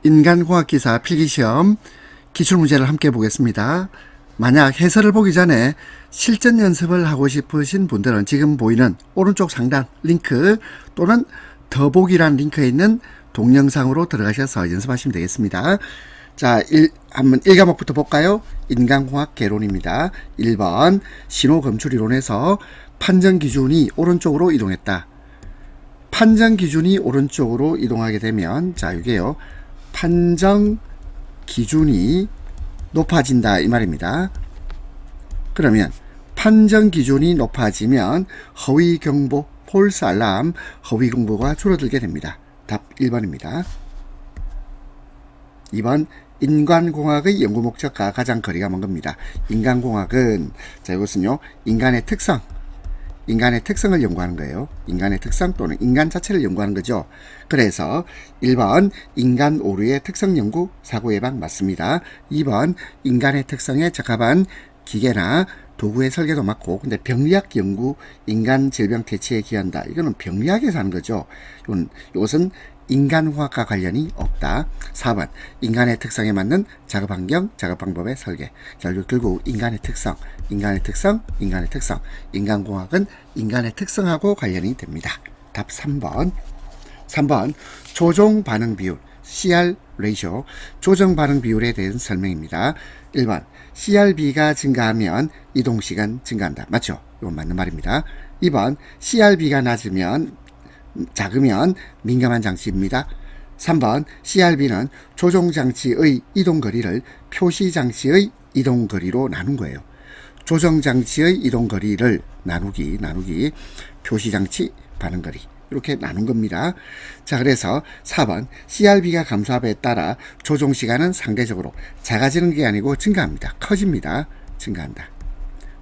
인간공학기사 필기시험 기출문제를 함께 보겠습니다. 만약 해설을 보기 전에 실전 연습을 하고 싶으신 분들은 지금 보이는 오른쪽 상단 링크 또는 더보기란 링크에 있는 동영상으로 들어가셔서 연습하시면 되겠습니다. 자, 한번 1과목부터 볼까요? 인간공학 개론입니다. 1번 신호검출이론에서 판정기준이 오른쪽으로 이동했다. 판정기준이 오른쪽으로 이동하게 되면 자, 이게요. 판정기준이 높아진다 이 말입니다. 그러면 판정기준이 높아지면 허위경보, 폴스 알람, 허위경보가 줄어들게 됩니다. 답 1번입니다. 2번 인간공학의 연구 목적과 가장 거리가 먼 겁니다. 인간공학은 자 이것은요 인간의 특성을 연구하는 거예요. 인간의 특성 또는 인간 자체를 연구하는 거죠. 그래서 1번 인간 오류의 특성 연구 사고 예방 맞습니다. 2번 인간의 특성에 적합한 기계나 도구의 설계도 맞고, 근데 병리학 연구 인간 질병 퇴치에 기한다. 이거는 병리학에서 하는 거죠. 이것은 인간공학과 관련이 없다. 4번 인간의 특성에 맞는 작업 환경, 작업 방법의 설계. 자, 결국 인간의 특성, 인간공학은 인간의 특성하고 관련이 됩니다. 답 3번. 3번 조종 반응 비율, CR 레이쇼, 조정 반응 비율에 대한 설명입니다. 1번 CRB가 증가하면 이동시간 증가한다. 맞죠? 이건 맞는 말입니다. 2번 CRB가 작으면 민감한 장치입니다. 3번 CRB는 조종장치의 이동거리를 표시장치의 이동거리로 나눈 거예요. 조정장치의 이동거리를 나누기 표시장치 반응거리 이렇게 나눈 겁니다. 자, 그래서 4번 CRB가 감소함에 따라 조종시간은 상대적으로 작아지는 게 아니고 증가합니다. 커집니다. 증가한다.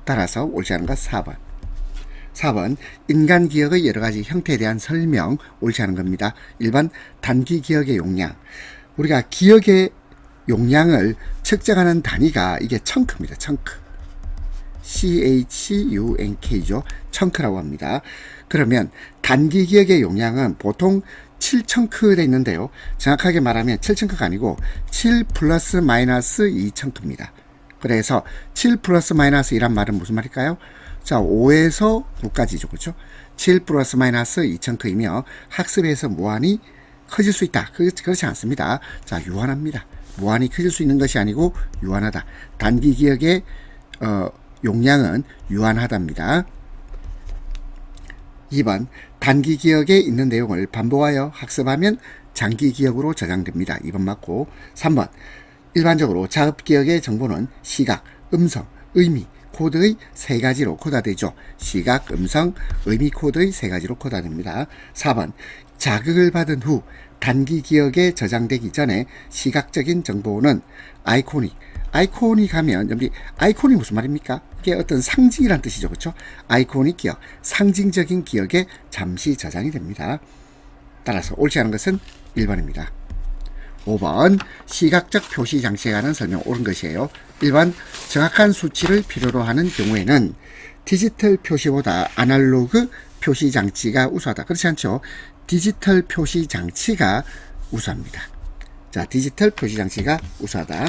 따라서 옳지 않은 것 4번. 4번 인간 기억의 여러가지 형태에 대한 설명 옳지 않은 겁니다. 1번 단기 기억의 용량. 우리가 기억의 용량을 측정하는 단위가 이게 청크입니다. 청크. CHUNK죠. 청크라고 합니다. 그러면 단기 기억의 용량은 보통 7청크 되어 있는데요. 정확하게 말하면 7청크가 아니고 7 플러스 마이너스 2청크입니다. 그래서 7 플러스 마이너스 2란 말은 무슨 말일까요? 자, 5에서 9까지죠. 그렇죠? 7 플러스 마이너스 2청크이며 학습에서 무한히 커질 수 있다. 그렇지 않습니다. 자, 유한합니다. 무한히 커질 수 있는 것이 아니고 유한하다. 단기 기억의 용량은 유한하답니다. 2번 단기 기억에 있는 내용을 반복하여 학습하면 장기 기억으로 저장됩니다. 2번 맞고 3번 일반적으로 자업 기억의 정보는 시각, 음성, 의미, 코드의 세 가지로 코드되죠. 시각, 음성, 의미, 코드의 세 가지로 코드됩니다. 4번 자극을 받은 후 단기 기억에 저장되기 전에 시각적인 정보는 아이코닉 하면 여기 아이콘이 무슨 말입니까? 이게 어떤 상징이란 뜻이죠. 그렇죠? 아이코닉 기억, 상징적인 기억에 잠시 저장이 됩니다. 따라서 옳지 않은 것은 1번입니다. 5번 시각적 표시 장치에 관한 설명 옳은 것이에요. 1번 정확한 수치를 필요로 하는 경우에는 디지털 표시보다 아날로그 표시 장치가 우수하다. 그렇지 않죠? 디지털 표시 장치가 우수합니다. 자, 디지털 표시 장치가 우수하다.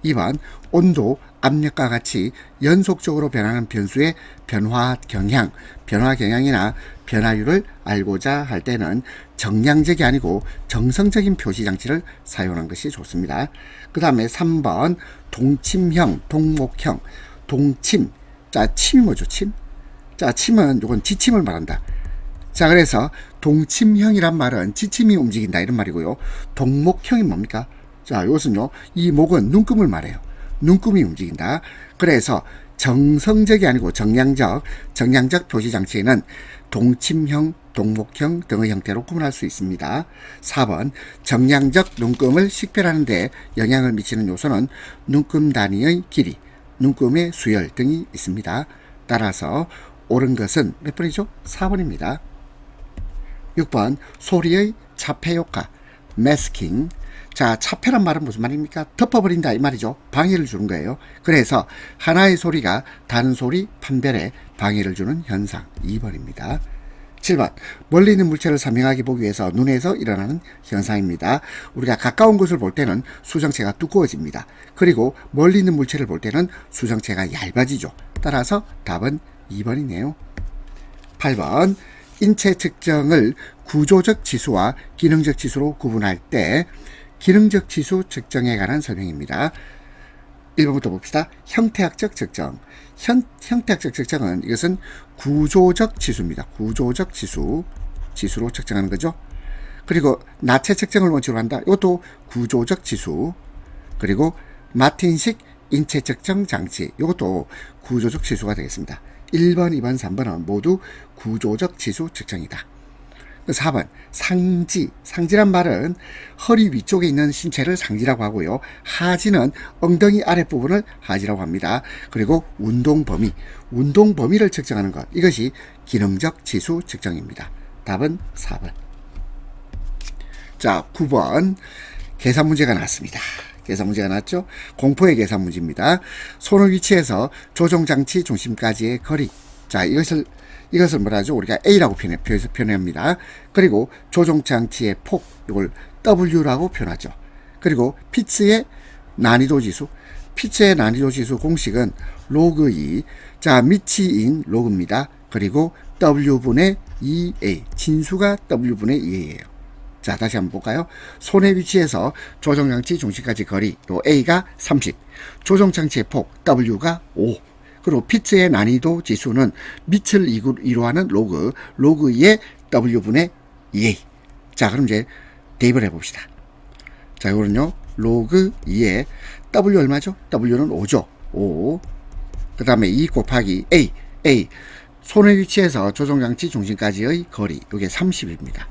2번 온도, 압력과 같이 연속적으로 변하는 변수의 변화 경향이나 변화율을 알고자 할 때는 정량적이 아니고 정성적인 표시 장치를 사용하는 것이 좋습니다. 그 다음에 3번 동침형, 동목형, 동침. 자, 침이 뭐죠? 침? 자, 침은 이건 지침을 말한다. 자, 그래서 동침형이란 말은 지침이 움직인다 이런 말이고요. 동목형이 뭡니까? 자, 이것은요, 이 목은 눈금을 말해요. 눈금이 움직인다. 그래서 정성적이 아니고 정량적 표시 장치에는 동침형, 동목형 등의 형태로 구분할 수 있습니다. 4번 정량적 눈금을 식별하는 데 영향을 미치는 요소는 눈금 단위의 길이, 눈금의 수열 등이 있습니다. 따라서 옳은 것은 몇 번이죠? 4번입니다. 6번 소리의 차폐 효과, 매스킹. 자, 차폐란 말은 무슨 말입니까? 덮어버린다 이 말이죠. 방해를 주는 거예요. 그래서 하나의 소리가 다른 소리 판별에 방해를 주는 현상 2번입니다. 7번 멀리 있는 물체를 선명하게 보기 위해서 눈에서 일어나는 현상입니다. 우리가 가까운 것을 볼 때는 수정체가 두꺼워집니다. 그리고 멀리 있는 물체를 볼 때는 수정체가 얇아지죠. 따라서 답은 2번이네요. 8번 인체 측정을 구조적 지수와 기능적 지수로 구분할 때 기능적 지수 측정에 관한 설명입니다. 1번부터 봅시다. 형태학적 측정. 형태학적 측정은 이것은 구조적 지수입니다. 구조적 지수로 측정하는 거죠. 그리고 나체 측정을 원칙으로 한다. 이것도 구조적 지수. 그리고 마틴식 인체 측정 장치. 이것도 구조적 지수가 되겠습니다. 1번, 2번, 3번은 모두 구조적 지수 측정이다. 4번 상지란 말은 허리 위쪽에 있는 신체를 상지라고 하고요. 하지는 엉덩이 아랫부분을 하지라고 합니다. 그리고 운동 범위를 측정하는 것, 이것이 기능적 지수 측정입니다. 답은 4번. 자, 9번 계산 문제가 나왔습니다. 계산 문제가 나왔죠. 공포의 계산 문제입니다. 손을 위치해서 조종장치 중심까지의 거리. 자, 이것을 뭐라 하죠? 우리가 A라고 표현합니다. 그리고 조종장치의 폭, 이걸 W라고 표현하죠. 그리고 피츠의 난이도 지수 공식은 로그 2. 자, 미치인 로그입니다. 그리고 W분의 2A, 진수가 W분의 2A예요. 자, 다시 한번 볼까요? 손의 위치에서 조종장치 중심까지 거리, 요 A가 30, 조종장치의 폭 W가 5, 그리고 피츠의 난이도 지수는 밑을 이루하는 로그 2의 W분의 2A. 자, 그럼 이제 대입을 해봅시다. 자, 이거는요, 로그 2의 W 얼마죠? W는 5죠. 5. 그 다음에 2 곱하기 A. 손의 위치에서 조종장치 중심까지의 거리, 이게 30입니다.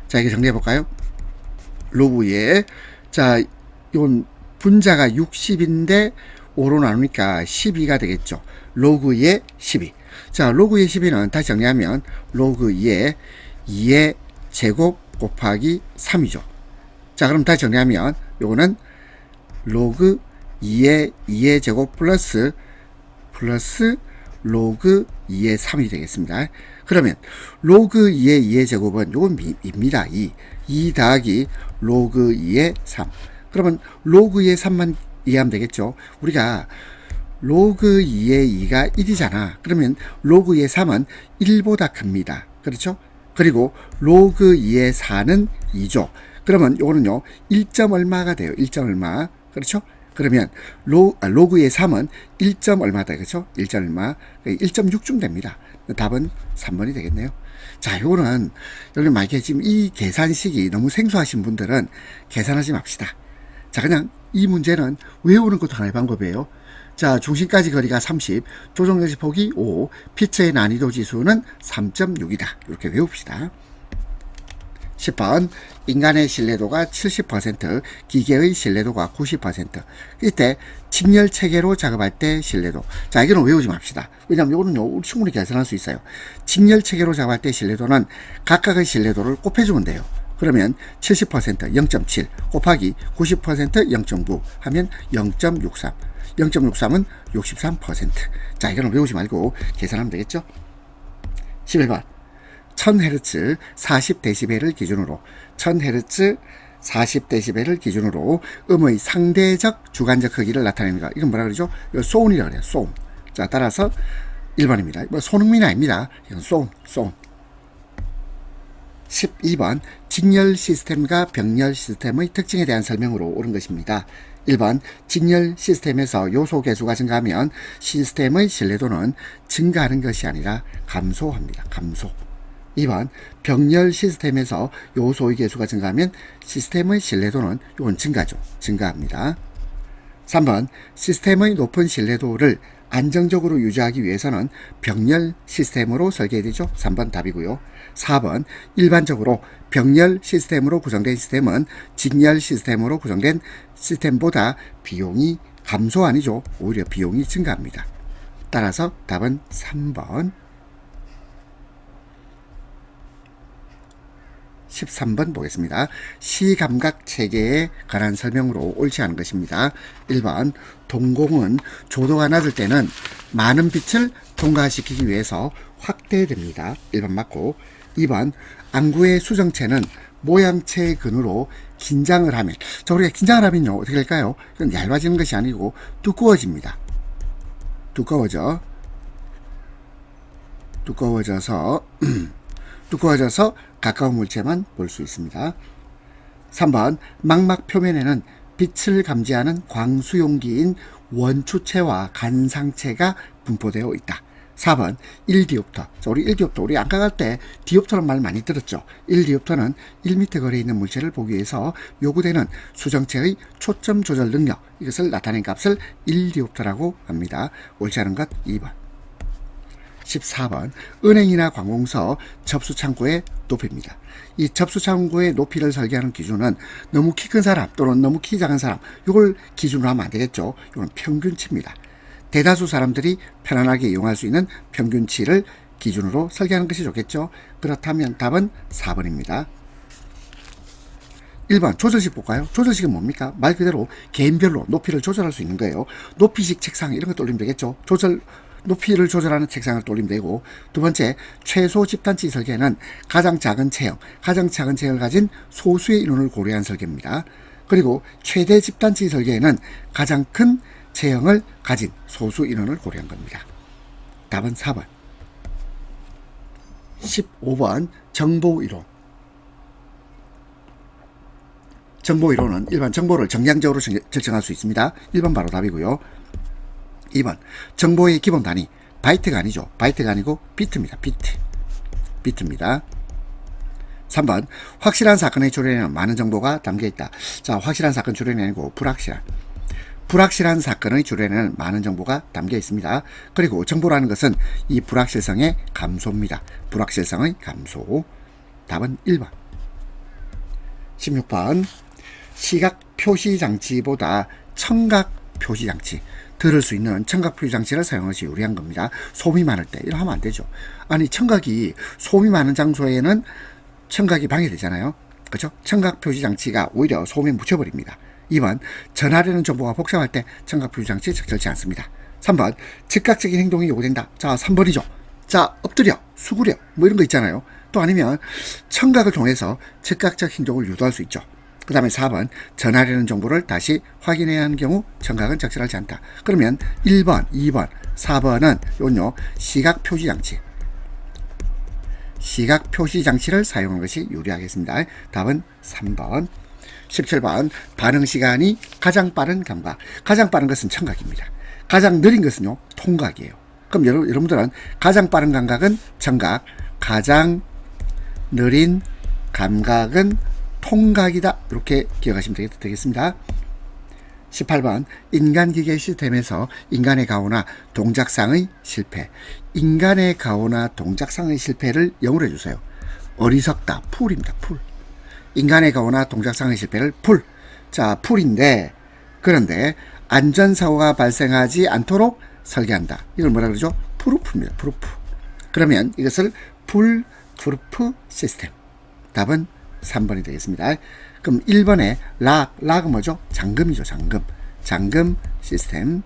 자, 이게 정리해볼까요? 로그 2에, 자, 이건 분자가 60인데, 5로 나누니까 12가 되겠죠. 로그 2의 12. 자, 로그 2의 12는 다시 정리하면 로그 2의 2의 제곱 곱하기 3이죠. 자, 그럼 다시 정리하면 요거는 로그 2의 2의 제곱 플러스 로그 2의 3이 되겠습니다. 그러면 로그 2의 2의 제곱은 요건 입니다. 2 더하기 로그 2의 3. 그러면 로그 2의 3만 이해하면 되겠죠. 우리가 로그 2의 2가 1이잖아. 그러면 로그 2의 3은 1보다 큽니다. 그렇죠? 그리고 로그 2의 4는 2죠. 그러면 요거는요 1점 얼마가 돼요. 1점 얼마. 그렇죠? 그러면 로그의 3은 1점 얼마다. 그렇죠? 1점 얼마. 1.6쯤 됩니다. 답은 3번이 되겠네요. 자, 요거는 여기 만약에 지금 이 계산식이 너무 생소하신 분들은 계산하지 맙시다. 자, 그냥 이 문제는 외우는 것도 하나의 방법이에요. 자, 중심까지 거리가 30, 조종장치 폭이 5, 피츠의 난이도 지수는 3.6이다. 이렇게 외웁시다. 10번 인간의 신뢰도가 70%, 기계의 신뢰도가 90%. 이때 직렬 체계로 작업할 때 신뢰도. 자, 이거는 외우지 맙시다. 왜냐하면 이거는 충분히 계산할 수 있어요. 직렬 체계로 작업할 때 신뢰도는 각각의 신뢰도를 곱해주면 돼요. 그러면 70% 0.7 곱하기 90% 0.9 하면 0.63. 0.63은 63%. 자, 이거는 외우지 말고 계산하면 되겠죠? 11번 1000Hz 40dB를 기준으로 1000Hz 40dB를 기준으로 음의 상대적 주관적 크기를 나타냅니다. 이건 뭐라 그러죠? 이거 소음이라고 그래요. 소음. 자, 따라서 1번입니다. 뭐 손흥민이 아닙니다. 이건 소음. 12번 직렬 시스템과 병렬 시스템의 특징에 대한 설명으로 옳은 것입니다. 1번 직렬 시스템에서 요소 개수가 증가하면 시스템의 신뢰도는 증가하는 것이 아니라 감소합니다. 감소. 2번 병렬 시스템에서 요소의 개수가 증가하면 시스템의 신뢰도는 이건 증가죠. 증가합니다. 3번 시스템의 높은 신뢰도를 안정적으로 유지하기 위해서는 병렬 시스템으로 설계되죠. 3번 답이고요. 4번 일반적으로 병렬 시스템으로 구성된 시스템은 직렬 시스템으로 구성된 시스템보다 비용이 감소 아니죠. 오히려 비용이 증가합니다. 따라서 답은 3번. 13번 보겠습니다. 시감각 체계에 관한 설명으로 옳지 않은 것입니다. 1번 동공은 조도가 낮을 때는 많은 빛을 통과시키기 위해서 확대됩니다. 1번 맞고, 2번 안구의 수정체는 모양체의 근으로 긴장을 하면, 자, 우리가 긴장을 하면요 어떻게 될까요? 이건 얇아지는 것이 아니고 두꺼워집니다. 두꺼워져서 가까운 물체만 볼 수 있습니다. 3번 망막 표면에는 빛을 감지하는 광수용기인 원추체와 간상체가 분포되어 있다. 4번 1디옵터. 우리 1디옵터, 우리 안과 갈 때 디옵터라는 말 많이 들었죠. 1디옵터는 1m 거리에 있는 물체를 보기 위해서 요구되는 수정체의 초점 조절 능력, 이것을 나타낸 값을 1디옵터라고 합니다. 옳지 않은 것 2번. 14번 은행이나 관공서 접수창구의 높이입니다. 이 접수창구의 높이를 설계하는 기준은 너무 키 큰 사람 또는 너무 키 작은 사람, 이걸 기준으로 하면 안 되겠죠. 이건 평균치입니다. 대다수 사람들이 편안하게 이용할 수 있는 평균치를 기준으로 설계하는 것이 좋겠죠. 그렇다면 답은 4번입니다. 1번 조절식 볼까요? 조절식은 뭡니까? 말 그대로 개인별로 높이를 조절할 수 있는 거예요. 높이식 책상 이런 거 돌리면 되겠죠. 높이를 조절하는 책상을 돌리면 되고, 두 번째 최소 집단치 설계는 가장 작은 체형 을 가진 소수의 인원을 고려한 설계입니다. 그리고 최대 집단치 설계에는 가장 큰 체형을 가진 소수 인원을 고려한 겁니다. 답은 4번. 15번 정보이론. 정보이론은 일반 정보를 정량적으로 결정할 수 있습니다. 1번 바로 답이고요. 2번 정보의 기본 단위 바이트가 아니죠. 바이트가 아니고 비트입니다. 비트입니다. 3번 확실한 사건의 조련에는 많은 정보가 담겨있다. 자, 확실한 사건 조련이 아니고 불확실한 사건의 조련에는 많은 정보가 담겨 있습니다. 그리고 정보라는 것은 이 불확실성의 감소입니다. 불확실성의 감소. 답은 1번. 16번 시각 표시 장치보다 청각 표시 장치, 들을 수 있는 청각 표시 장치를 사용하는 것이 유리한 겁니다. 소음이 많을 때 이러 하면 안 되죠. 아니, 청각이 소음이 많은 장소에는 청각이 방해되잖아요. 그렇죠? 청각 표시 장치가 오히려 소음에 묻혀버립니다. 2번 전하려는 정보가 복잡할 때 청각 표시 장치 적절치 않습니다. 3번 즉각적인 행동이 요구된다. 자, 3번이죠. 자, 엎드려, 수구려 뭐 이런 거 있잖아요. 또 아니면 청각을 통해서 즉각적 행동을 유도할 수 있죠. 그 다음에 4번 전하려는 정보를 다시 확인해야 하는 경우 청각은 적절하지 않다. 그러면 1번, 2번, 4번은 요건요 시각 표시 장치를 사용하는 것이 유리하겠습니다. 답은 3번. 17번 반응 시간이 가장 빠른 감각. 가장 빠른 것은 청각입니다. 가장 느린 것은요 통각이에요. 그럼 여러분들은 가장 빠른 감각은 청각, 가장 느린 감각은 통각이다. 이렇게 기억하시면 되겠습니다. 18번 인간기계 시스템에서 인간의 가오나 동작상의 실패. 인간의 가오나 동작상의 실패를 영어로 해주세요. 어리석다. 풀입니다. 풀. 인간의 가오나 동작상의 실패를 풀. 자, 풀인데, 그런데 안전사고가 발생하지 않도록 설계한다. 이걸 뭐라 그러죠? 프루프입니다. 프루프. 그러면 이것을 풀프루프 시스템. 답은 3번이 되겠습니다. 그럼 1번에 락은 뭐죠? 잠금이죠. 잠금 시스템.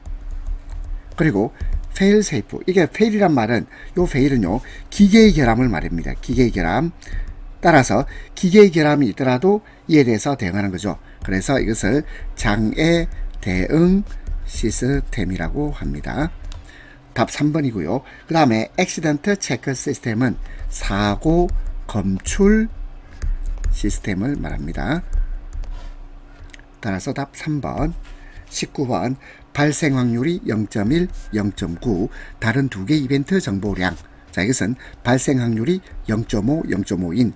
그리고 fail safe. 이게 fail이란 말은, 요 fail은요 기계의 결함을 말합니다. 기계의 결함. 따라서 기계의 결함이 있더라도 이에 대해서 대응하는 거죠. 그래서 이것을 장애 대응 시스템이라고 합니다. 답 3번이고요. 그 다음에 액시던트 체크 시스템은 사고 검출 시스템을 말합니다. 따라서 답 3번. 19번 발생 확률이 0.1, 0.9 다른 두 개 이벤트 정보량. 자, 이것은 발생 확률이 0.5, 0.5인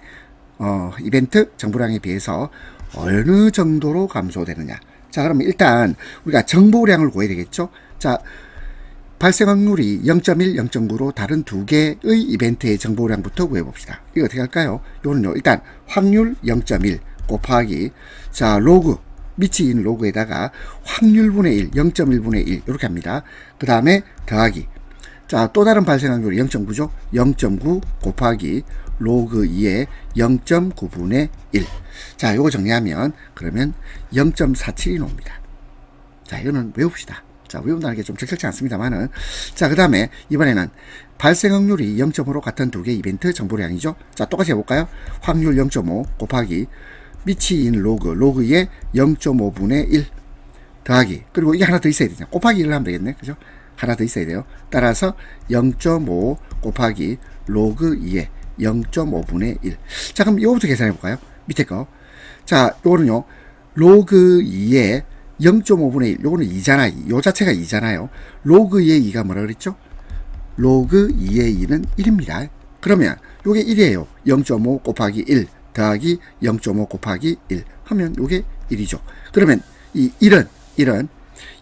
이벤트 정보량에 비해서 어느 정도로 감소되느냐. 자, 그러면 일단 우리가 정보량을 구해야 되겠죠. 자, 발생 확률이 0.1, 0.9로 다른 두 개의 이벤트의 정보량부터 구해봅시다. 이거 어떻게 할까요? 이거는요, 일단 확률 0.1 곱하기, 자, 로그, 밑이 있는 로그에다가 확률분의 1, 0.1분의 1 이렇게 합니다. 그 다음에 더하기, 자, 또 다른 발생 확률이 0.9죠. 0.9 곱하기 로그 2의 0.9분의 1. 자, 요거 정리하면 그러면 0.47이 나옵니다. 자, 이거는 외웁시다. 자, 외운다는 게 좀 적절치 않습니다만은. 자, 그 다음에 이번에는 발생 확률이 0.5로 같은 두 개 이벤트 정보량이죠. 자, 똑같이 해볼까요? 확률 0.5 곱하기 미치인 로그의 0.5분의 1 더하기, 그리고 이게 하나 더 있어야 되죠. 곱하기 1을 하면 되겠네. 그죠? 하나 더 있어야 돼요. 따라서 0.5 곱하기 로그 2의 0.5분의 1. 자, 그럼 이거부터 계산해 볼까요? 밑에 거. 자, 요거는요, 로그 2의 0.5분의 1. 요거는 2잖아. 요 자체가 2잖아요. 로그 2의 2가 뭐라 그랬죠? 로그 2의 2는 1입니다. 그러면 요게 1이에요. 0.5 곱하기 1 더하기 0.5 곱하기 1 하면 요게 1이죠. 그러면 이 1은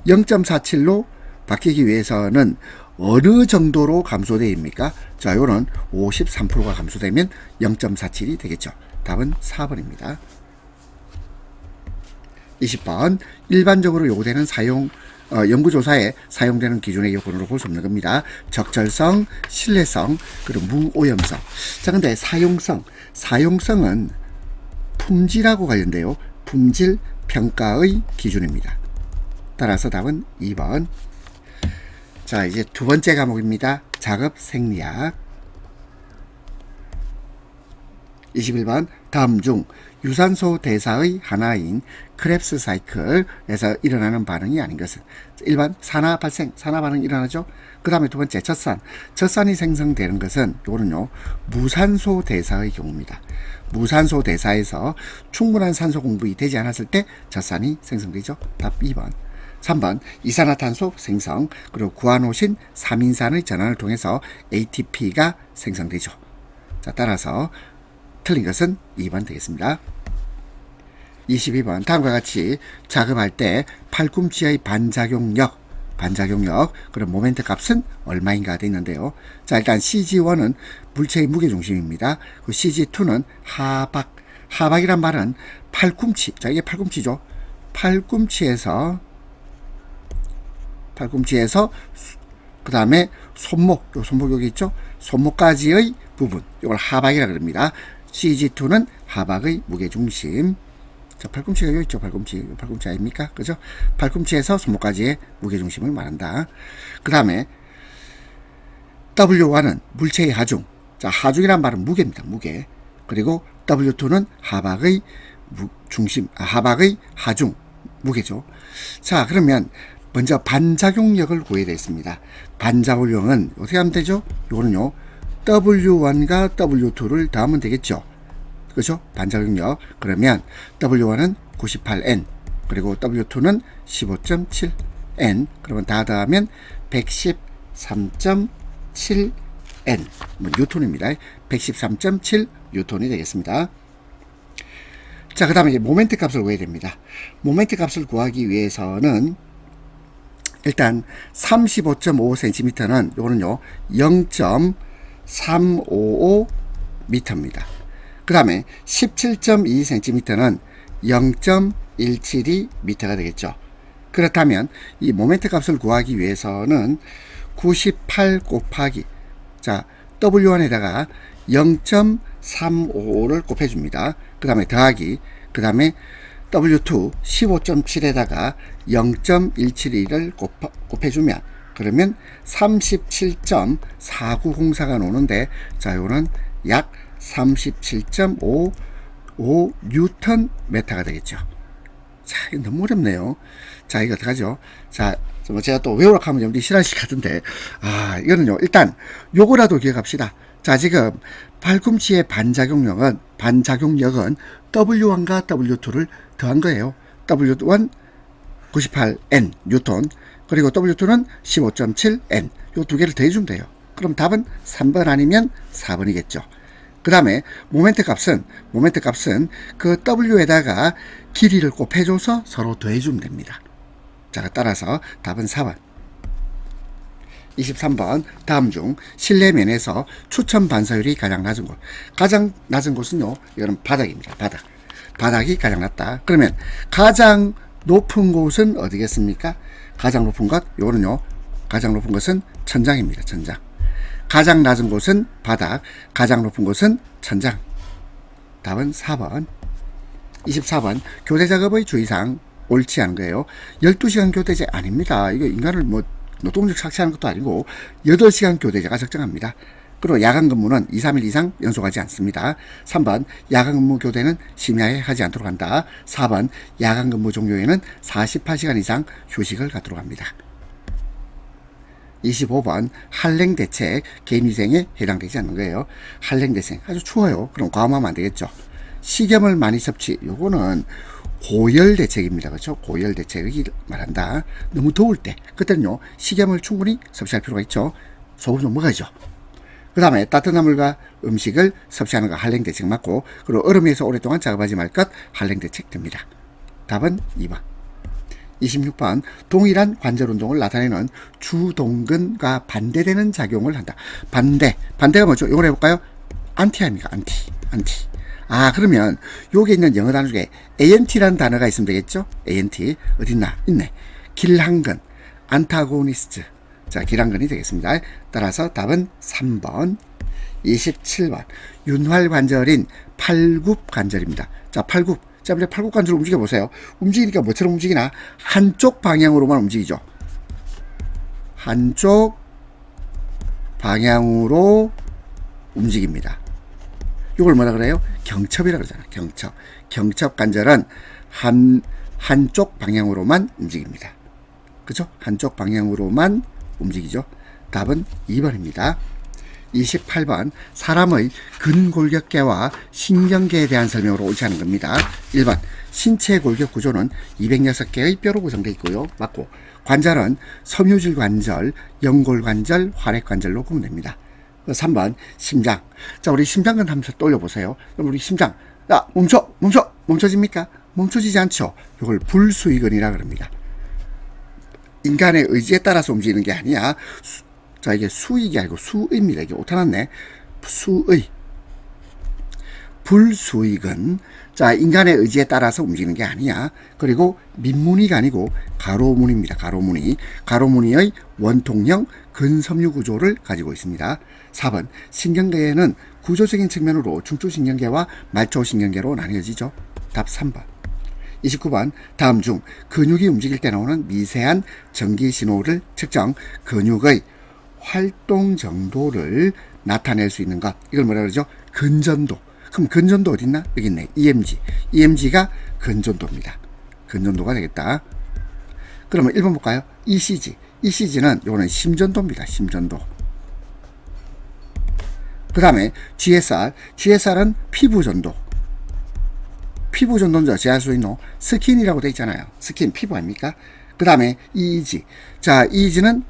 0.47로 바뀌기 위해서는 어느 정도로 감소됩니까? 자, 요는 53%가 감소되면 0.47이 되겠죠. 답은 4번입니다. 20번. 일반적으로 요구되는 연구조사에 사용되는 기준의 요건으로 볼 수 없는 겁니다. 적절성, 신뢰성, 그리고 무오염성. 자, 근데 사용성은 품질하고 관련돼요. 품질 평가의 기준입니다. 따라서 답은 2번. 자, 이제 두 번째 과목입니다. 작업 생리학. 21번. 다음 중 유산소 대사의 하나인 크랩스 사이클에서 일어나는 반응이 아닌 것은 1번 산화 반응이 일어나죠. 그 다음에 두 번째 젖산이 생성되는 것은 요거는요 무산소 대사의 경우입니다. 무산소 대사에서 충분한 산소 공급이 되지 않았을 때 젖산이 생성되죠. 답 2번. 3번 이산화탄소 생성, 그리고 구아노신 3인산의 전환을 통해서 ATP가 생성되죠. 자, 따라서 틀린 것은 2번 되겠습니다. 22번. 다음과 같이 작업할 때 팔꿈치의 반작용력, 그리고 모멘트 값은 얼마인가 되어 있는데요. 자, 일단 CG1은 물체의 무게중심입니다. 그 CG2는 하박이란 말은 팔꿈치. 자, 이게 팔꿈치죠. 팔꿈치에서 그 다음에 손목 여기 있죠. 손목까지의 부분, 이걸 하박이라 그럽니다. CG2는 하박의 무게중심. 자, 팔꿈치가 여기 있죠. 팔꿈치 아닙니까? 그죠? 팔꿈치에서 손목까지의 무게중심을 말한다. 그 다음에 W1은 물체의 하중. 자, 하중이란 말은 무게입니다. 무게. 그리고 W2는 하박의 하중, 무게죠. 자, 그러면 먼저 반작용력을 구해야 되겠습니다. 반작용은 어떻게 하면 되죠? 이거는요, W1과 W2를 더하면 되겠죠. 그렇죠? 반작용력. 그러면 W1은 98N, 그리고 W2는 15.7N. 그러면 다 더하면 113.7N. 뉴턴입니다. 113.7 뉴턴이 되겠습니다. 자, 그 다음에 이제 모멘트 값을 구해야 됩니다. 모멘트 값을 구하기 위해서는 일단 35.5cm는 요거는요 0.355m입니다. 그 다음에 17.2cm는 0.172m가 되겠죠. 그렇다면 이 모멘트 값을 구하기 위해서는 98 곱하기, 자, W1에다가 0.355를 곱해줍니다. 그 다음에 더하기, 그 다음에 W2 15.7에다가 0.172를 곱해주면, 그러면 37.4904가 나오는데, 자, 요거는 약 37.55 뉴턴 메타가 되겠죠. 자, 이거 너무 어렵네요. 자, 이거 어떡하죠? 자, 제가 또 외우라고 하면 여러분들이 싫어하실 것 같은데, 이거는요, 일단 요거라도 기억합시다. 자, 지금 팔꿈치의 반작용력은 W1과 W2를 더한 거예요. W1 98N 뉴턴, 그리고 W2는 15.7N. 요 두 개를 더해주면 돼요. 그럼 답은 3번 아니면 4번이겠죠. 그 다음에 모멘트 값은 그 W에다가 길이를 곱해줘서 서로 더해주면 됩니다. 자, 따라서 답은 4번. 23번. 다음 중 실내면에서 추천 반사율이 가장 낮은 곳. 가장 낮은 곳은요, 이거는 바닥입니다. 바닥이 가장 낮다. 그러면 가장 높은 곳은 어디겠습니까? 가장 높은 것, 요거는요, 가장 높은 것은 천장입니다. 천장. 가장 낮은 곳은 바닥, 가장 높은 곳은 천장. 답은 4번. 24번. 교대 작업의 주의사항 옳지 않은 거예요. 12시간 교대제 아닙니다. 이거 인간을 뭐 노동력 착취하는 것도 아니고 8시간 교대제가 적정합니다. 그리고 야간 근무는 2, 3일 이상 연속하지 않습니다. 3번 야간 근무 교대는 심야에 하지 않도록 한다. 4번 야간 근무 종료에는 48시간 이상 휴식을 갖도록 합니다. 25번 한랭대책 개인위생에 해당되지 않는 거예요. 한랭대책 아주 추워요. 그럼 과음하면 안 되겠죠. 식염을 많이 섭취, 요거는 고열대책입니다. 그렇죠? 고열대책이 말한다. 너무 더울 때 그때는요 식염을 충분히 섭취할 필요가 있죠. 소금 좀 먹어야죠. 그 다음에 따뜻한 물과 음식을 섭취하는 거 한랭대책 맞고, 그리고 얼음에서 오랫동안 작업하지 말 것 한랭대책 됩니다. 답은 2번. 26번 동일한 관절 운동을 나타내는 주동근과 반대되는 작용을 한다. 반대가 뭐죠? 이걸 해볼까요? 안티 아닙니까? 안티. 아, 그러면 여기 있는 영어 단어 중에 ANT라는 단어가 있으면 되겠죠? ANT 어딨나? 있네. 길항근, 안타고니스트. 자, 길항근이 되겠습니다. 따라서 답은 3번. 27번 윤활관절인 팔굽관절입니다. 자, 자, 우리 팔굽관절 움직여보세요. 움직이니까 뭐처럼 움직이나? 한쪽 방향으로만 움직이죠. 한쪽 방향으로 움직입니다. 이걸 뭐라 그래요? 경첩이라고 그러잖아요. 경첩관절은 한쪽 방향으로만 움직입니다. 그죠? 한쪽 방향으로만 움직이죠. 답은 2번입니다. 28번 사람의 근골격계와 신경계에 대한 설명으로 옳지 않은 겁니다. 1번 신체 골격 구조는 206개의 뼈로 구성되어 있고요. 맞고, 관절은 섬유질관절, 연골관절, 활액관절로 구분됩니다. 3번 심장. 자, 우리 심장근 한번 떠올려보세요. 우리 심장, 야, 멈춰집니까? 멈춰지지 않죠. 이걸 불수의근이라 그럽니다. 인간의 의지에 따라서 움직이는 게 아니야. 자, 이게 수익이 아니고 수의입니다. 이게 오타났네. 수의. 불수익은, 자, 인간의 의지에 따라서 움직이는 게 아니야. 그리고 민무늬가 아니고 가로무늬입니다. 가로무늬의 원통형 근섬유 구조를 가지고 있습니다. 4번 신경계는 구조적인 측면으로 중추신경계와 말초신경계로 나뉘어지죠. 답 3번. 29번 다음 중 근육이 움직일 때 나오는 미세한 전기 신호를 측정 근육의 활동 정도를 나타낼 수 있는 것, 이걸 뭐라 그러죠? 근전도. 그럼 근전도 어디 있나? 여기 있네. EMG가 근전도입니다. 근전도가 되겠다. 그러면 1번 볼까요? ECG는 요거는 심전도입니다. 심전도. 그 다음에 GSR은 피부전도는 제할 수 있는 스킨이라고 되어 있잖아요. 스킨, 피부 아닙니까? 그 다음에 EEG. 자, EEG는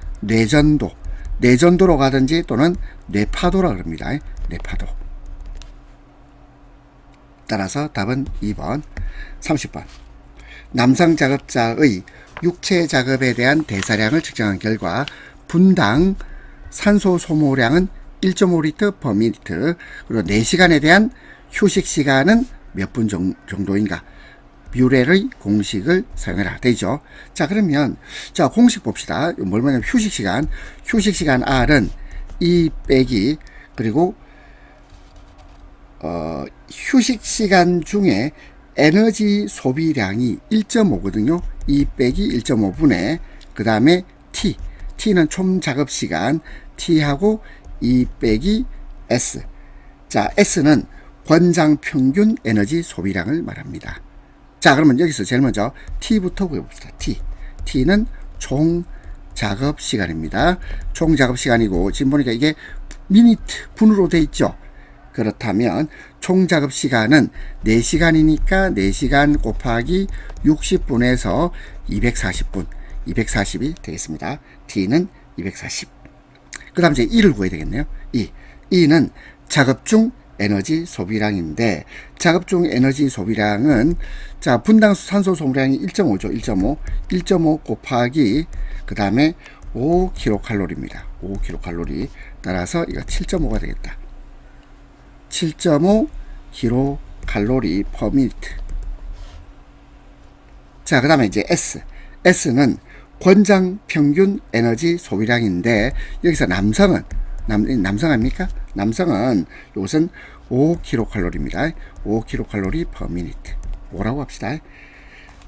뇌전도로 가든지 또는 뇌파도라 그럽니다. 뇌파도. 따라서 답은 2번. 30번 남성 작업자의 육체 작업에 대한 대사량을 측정한 결과 분당 산소 소모량은 1.5리터 per minute, 그리고 4시간에 대한 휴식 시간은 몇 분 정도인가? 뮤렐의 공식을 사용해라 되죠. 자, 그러면 자, 공식 봅시다. 뭘 말하냐면 휴식 시간 R은 E 빼기, 그리고 휴식 시간 중에 에너지 소비량이 1.5거든요. E 빼기 1.5분의 그 다음에 T는 총 작업 시간, T하고 E 빼기 S. 자, S는 권장 평균 에너지 소비량을 말합니다. 자, 그러면 여기서 제일 먼저 T부터 구해봅시다. T는 총 작업 시간입니다. 총 작업 시간이고, 지금 보니까 이게 미니트, 분으로 돼 있죠. 그렇다면 총 작업 시간은 4시간이니까 4시간 곱하기 60분에서 240이 되겠습니다. T는 240. 그 다음 이제 E를 구해야 되겠네요. E는 작업 중 에너지 소비량인데, 작업 중 에너지 소비량은, 자, 분당 산소 소모량이 1.5죠. 1.5 곱하기 그 다음에 5kcal입니다. 5kcal. 따라서 이거 7.5가 되겠다. 7.5 kcal per minute. 자, 그 다음에 이제 S는 권장 평균 에너지 소비량인데, 여기서 남성 아닙니까? 남성은 이것은 5kcal입니다. 5kcal per minute. 5라고 합시다.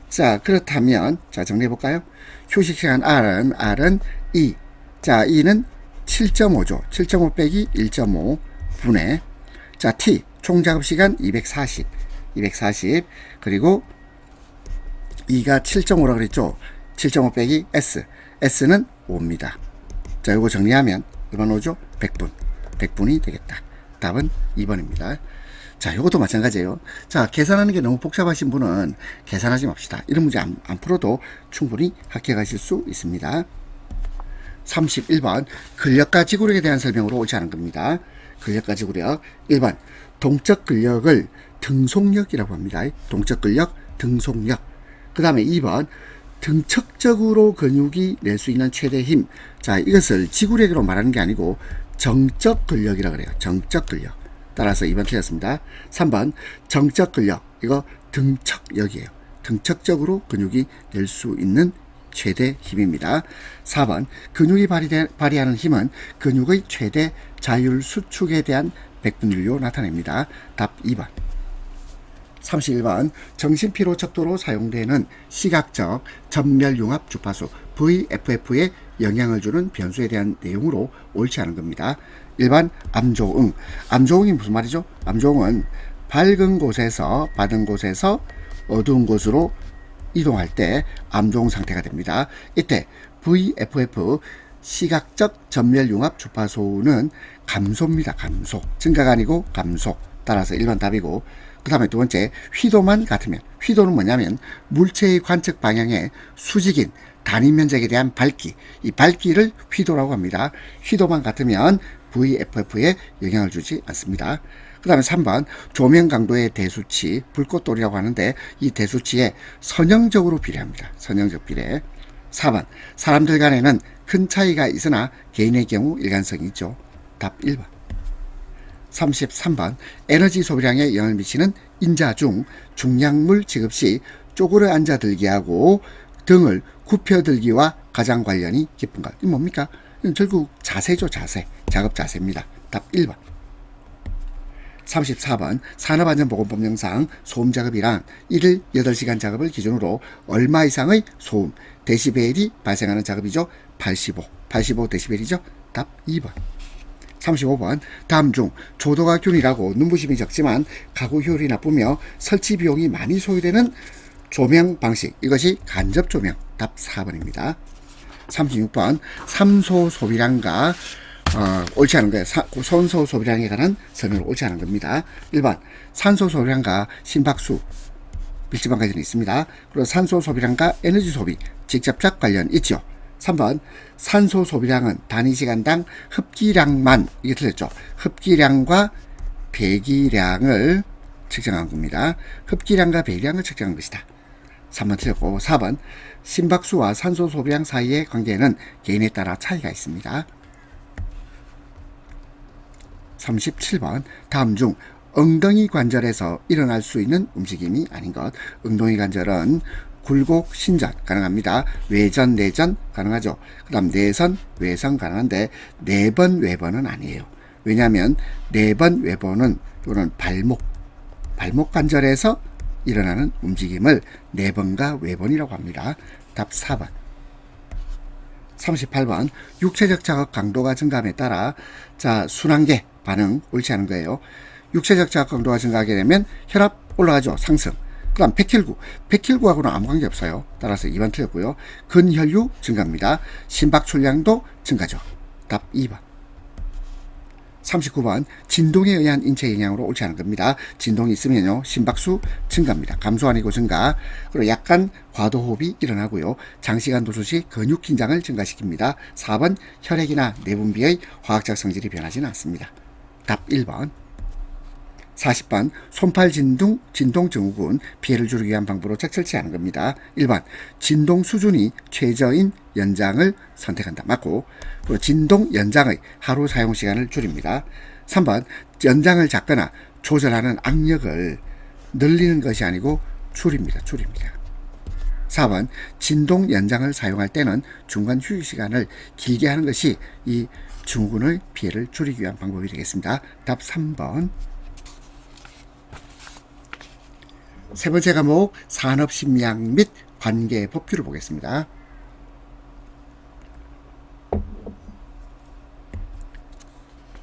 자, 그렇다면 자, 정리해 볼까요? 휴식 시간 R은 2. 자, E는 7.5죠. 7.5 빼기 1.5 분의 자, T 총 작업 시간 240. 그리고 E가 7.5라고 그랬죠. 7.5 빼기 S는 5입니다. 자, 요거 정리하면 얼마나 오죠? 100분이 되겠다. 답은 2번입니다. 자, 요것도 마찬가지예요. 자, 계산하는 게 너무 복잡하신 분은 계산하지 맙시다. 이런 문제 안 풀어도 충분히 합격하실 수 있습니다. 31번 근력과 지구력에 대한 설명으로 옳지 않은 겁니다. 근력과 지구력 1번 동적 근력을 등속력이라고 합니다. 동적 근력, 등속력. 그 다음에 2번 등척적으로 근육이 낼 수 있는 최대 힘. 자, 이것을 지구력으로 말하는 게 아니고 정적 근력이라고 그래요. 정적 근력. 따라서 2번 틀렸습니다. 3번 정적 근력. 이거 등척력이에요. 등척적으로 근육이 낼 수 있는 최대 힘입니다. 4번 근육이 발휘하는 힘은 근육의 최대 자율 수축에 대한 백분율로 나타냅니다. 답 2번. 31번 정신피로 척도로 사용되는 시각적 전멸융합 주파수 VFF에 영향을 주는 변수에 대한 내용으로 옳지 않은 겁니다. 1번 암조응. 암조응이 무슨 말이죠? 암조응은 밝은 곳에서 어두운 곳으로 이동할 때 암조응 상태가 됩니다. 이때 VFF 시각적 전멸융합 주파수는 감소입니다. 감소. 증가가 아니고 감소. 따라서 1번 답이고, 그 다음에 두 번째 휘도만 같으면, 휘도는 뭐냐면 물체의 관측 방향의 수직인 단위 면적에 대한 밝기, 이 밝기를 휘도라고 합니다. 휘도만 같으면 VFF에 영향을 주지 않습니다. 그 다음에 3번 조명 강도의 대수치, 불꽃돌이라고 하는데 이 대수치에 선형적으로 비례합니다. 선형적 비례. 4번 사람들 간에는 큰 차이가 있으나 개인의 경우 일관성이 있죠. 답 1번. 33번 에너지 소비량에 영향을 미치는 인자 중 중량물 지급 시 쪼그려 앉아 들기하고 등을 굽혀 들기와 가장 관련이 깊은 것. 이 뭡니까? 이건 결국 자세죠. 자세. 작업 자세입니다. 답 1번. 34번 산업안전보건법령상 소음 작업이란 1일 8시간 작업을 기준으로 얼마 이상의 소음 데시벨이 발생하는 작업이죠. 85 데시벨이죠. 답 2번. 35번 다음 중 조도가 균일하고 눈부심이 적지만 가구 효율이 나쁘며 설치 비용이 많이 소요되는 조명 방식, 이것이 간접 조명. 답 4번입니다. 36번 삼소 소비량과 옳지 않은 거예요. 산소 소비량에 관한 설명은 옳지 않은 겁니다. 1번 산소 소비량과 심박수, 밀집한 관련이 있습니다. 그리고 산소 소비량과 에너지 소비 직접적 관련 있죠. 3번 산소 소비량은 단위 시간당 흡기량만, 이게 틀렸죠. 흡기량과 배기량을 측정한 겁니다. 흡기량과 배기량을 측정한 것이다. 3번 틀렸고, 4번 심박수와 산소 소비량 사이의 관계는 개인에 따라 차이가 있습니다. 37번 다음 중 엉덩이 관절에서 일어날 수 있는 움직임이 아닌 것. 엉덩이 관절은 굴곡 신전 가능합니다. 외전 내전 가능하죠. 그 다음 내선 외선 가능한데 내번 외번은 아니에요. 왜냐하면 내번 외번은 또는 발목 관절에서 일어나는 움직임을 내번과 외번이라고 합니다. 답 4번. 38번 육체적 자극 강도가 증가함에 따라 자 순환계 반응 옳지 않은 거예요. 육체적 자극 강도가 증가하게 되면 혈압 올라가죠. 상승. 그 다음 백혈구하고는 아무 관계 없어요. 따라서 2번 틀렸고요. 근혈류 증가합니다. 심박출량도 증가죠. 답 2번. 39번 진동에 의한 인체 영향으로 옳지 않은 겁니다. 진동이 있으면요 심박수 증가합니다. 감소 아니고 증가. 그리고 약간 과도호흡이 일어나고요. 장시간 도수 시 근육 긴장을 증가시킵니다. 4번 혈액이나 내분비의 화학적 성질이 변하지는 않습니다. 답 1번. 40번 손팔 진동 증후군 피해를 줄이기 위한 방법으로 적절치 않은 겁니다. 1번 진동 수준이 최저인 연장을 선택한다. 맞고, 그리고 진동 연장의 하루 사용 시간을 줄입니다. 3번 연장을 잡거나 조절하는 악력을 늘리는 것이 아니고 줄입니다. 4번 진동 연장을 사용할 때는 중간 휴식 시간을 길게 하는 것이 이 증후군의 피해를 줄이기 위한 방법이 되겠습니다. 답 3번. 세 번째 과목 산업심리학 및 관계 법규를 보겠습니다.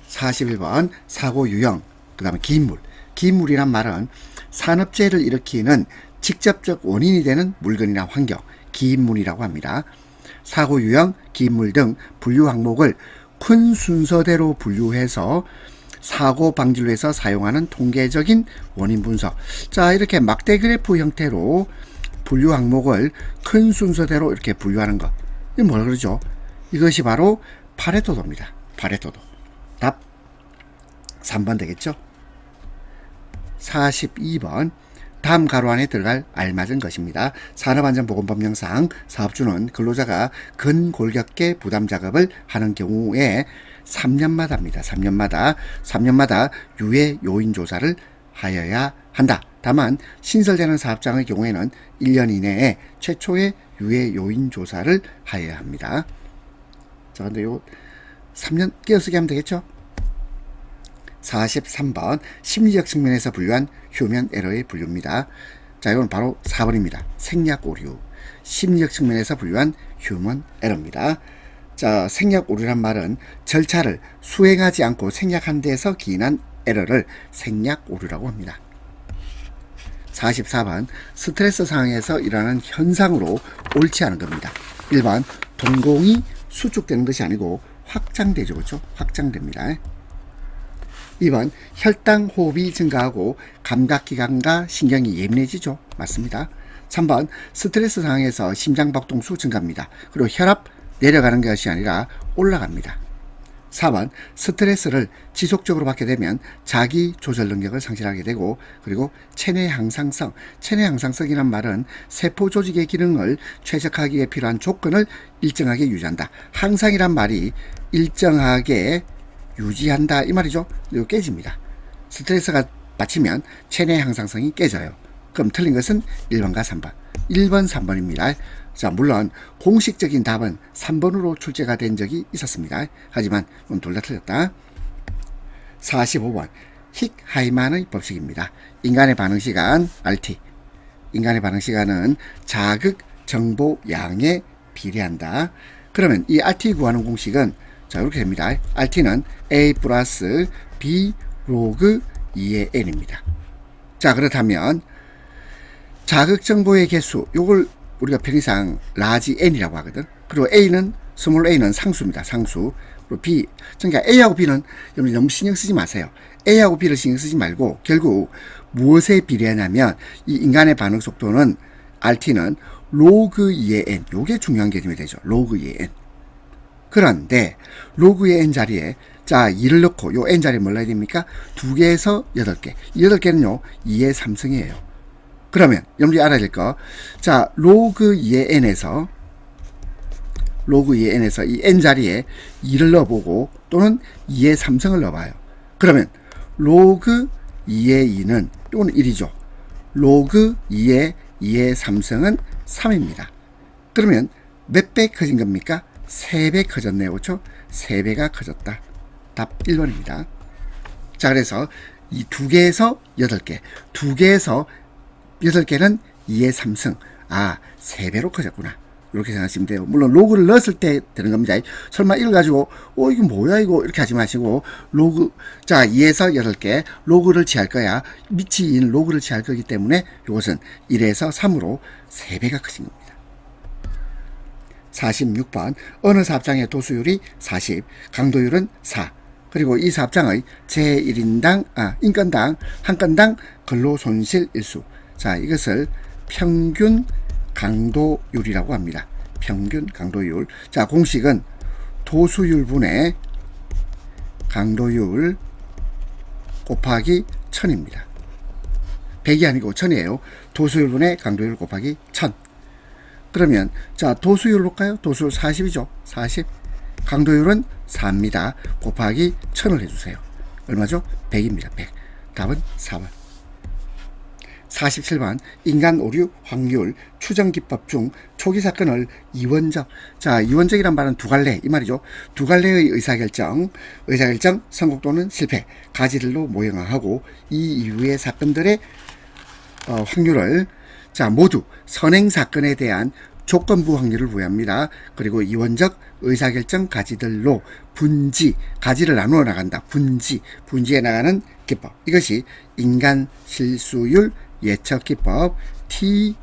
41번 사고 유형, 그 다음에 기인물. 기인물이란 말은 산업재해를 일으키는 직접적 원인이 되는 물건이나 환경, 기인물이라고 합니다. 사고 유형, 기인물 등 분류 항목을 큰 순서대로 분류해서 사고 방지를 위해서 사용하는 통계적인 원인 분석. 자, 이렇게 막대 그래프 형태로 분류 항목을 큰 순서대로 이렇게 분류하는 것. 이게 뭐라 그러죠? 이것이 바로 파레토도입니다. 파레토도. 답 3번 되겠죠? 42번 다음 가로 안에 들어갈 알맞은 것입니다. 산업안전보건법령상 사업주는 근로자가 근골격계 부담 작업을 하는 경우에 3년마다입니다. 3년마다 유해 요인 조사를 하여야 한다. 다만 신설되는 사업장의 경우에는 1년 이내에 최초의 유해 요인 조사를 하여야 합니다. 자, 근데 요 3년 끼어쓰기 하면 되겠죠? 43번 심리적 측면에서 분류한 휴먼 에러의 분류입니다. 자, 이건 바로 4번입니다. 생략 오류. 심리적 측면에서 분류한 휴먼 에러입니다. 자, 생략 오류란 말은 절차를 수행하지 않고 생략한 데에서 기인한 에러를 생략 오류라고 합니다. 44번 스트레스 상황에서 일어나는 현상으로 옳지 않은 겁니다. 1번 동공이 수축되는 것이 아니고 확장되죠. 그렇죠? 확장됩니다. 2번 혈당 호흡이 증가하고 감각기관과 신경이 예민해지죠. 맞습니다. 3번 스트레스 상황에서 심장박동수 증가합니다. 그리고 혈압 내려가는 것이 아니라 올라갑니다. 4번 스트레스를 지속적으로 받게 되면 자기 조절 능력을 상실하게 되고, 그리고 체내 항상성. 체내 항상성이란 말은 세포 조직의 기능을 최적화하기에 필요한 조건을 일정하게 유지한다. 항상이란 말이 일정하게 유지한다 이 말이죠. 이거 깨집니다. 스트레스가 받치면 체내 항상성이 깨져요. 그럼 틀린 것은 1번과 3번. 1번, 3번입니다. 자, 물론 공식적인 답은 3번으로 출제가 된 적이 있었습니다. 하지만 둘 다 틀렸다. 45번 힉하이만의 법칙입니다. 인간의 반응시간 RT. 인간의 반응시간은 자극 정보 양에 비례한다. 그러면 이 RT 구하는 공식은 자, 이렇게 됩니다. RT는 A 플러스 B 로그 2의 N입니다. 자, 그렇다면 자극 정보의 개수, 요걸 우리가 편의상 라지 N이라고 하거든. 그리고 A는 스몰 A는 상수입니다. 상수. 그리고 B, 그러니까 A하고 B는 너무 신경 쓰지 마세요. A하고 B를 신경 쓰지 말고 결국 무엇에 비례하냐면 이 인간의 반응 속도는 RT는 로그 2의 N. 요게 중요한 개념이 되죠. 로그 2의 N. 그런데 로그의 n 자리에 자 2를 넣고 요 n 자리에 뭘 넣어야 됩니까? 2개에서 8개. 8개는요 2의 3승이에요. 그러면 여러분들이 알아야 될 거, 자 로그 2의 n에서 이 n 자리에 2를 넣어보고 또는 2의 3승을 넣어봐요. 그러면 로그 2의 2는 또는 1이죠. 로그 2의 3승은 3입니다. 그러면 몇 배 커진 겁니까? 3배 커졌네요. 그렇죠? 3배가 커졌다. 답 1번입니다. 자, 그래서 이 2개에서 8개, 2개에서 8개는 2의 3승. 아, 3배로 커졌구나. 이렇게 생각하시면 돼요. 물론 로그를 넣었을 때 되는 겁니다. 설마 이걸 가지고 이게 뭐야 이거 이렇게 하지 마시고, 로그, 자 2에서 8개 로그를 취할 거야. 미치인 로그를 취할 거기 때문에 이것은 1에서 3으로 3배가 커진 겁니다. 46번 어느 사업장의 도수율이 40, 강도율은 4. 그리고 이 사업장의 제1인당 인건당 한 건당 근로손실 일수. 자, 이것을 평균 강도율이라고 합니다. 평균 강도율. 자, 공식은 도수율분의 강도율 곱하기 1000입니다. 100이 아니고 1000이에요. 도수율분의 강도율 곱하기 1000. 그러면 자 도수율 볼까요? 도수율 40이죠. 40. 강도율은 4입니다. 곱하기 1000을 해주세요. 얼마죠? 100입니다. 100. 답은 4번. 47번 인간 오류 확률 추정 기법 중 초기 사건을 이원적. 자, 이원적이란 말은 두 갈래 이 말이죠. 두 갈래의 의사결정 성공 또는 실패 가지들로 모형화하고 이 이후의 사건들의 확률을 자 모두 선행 사건에 대한 조건부 확률을 부여합니다. 그리고 이원적 의사결정 가지들로 가지를 나누어 나간다. 분지해 나가는 기법. 이것이 인간 실수율 예측 기법 T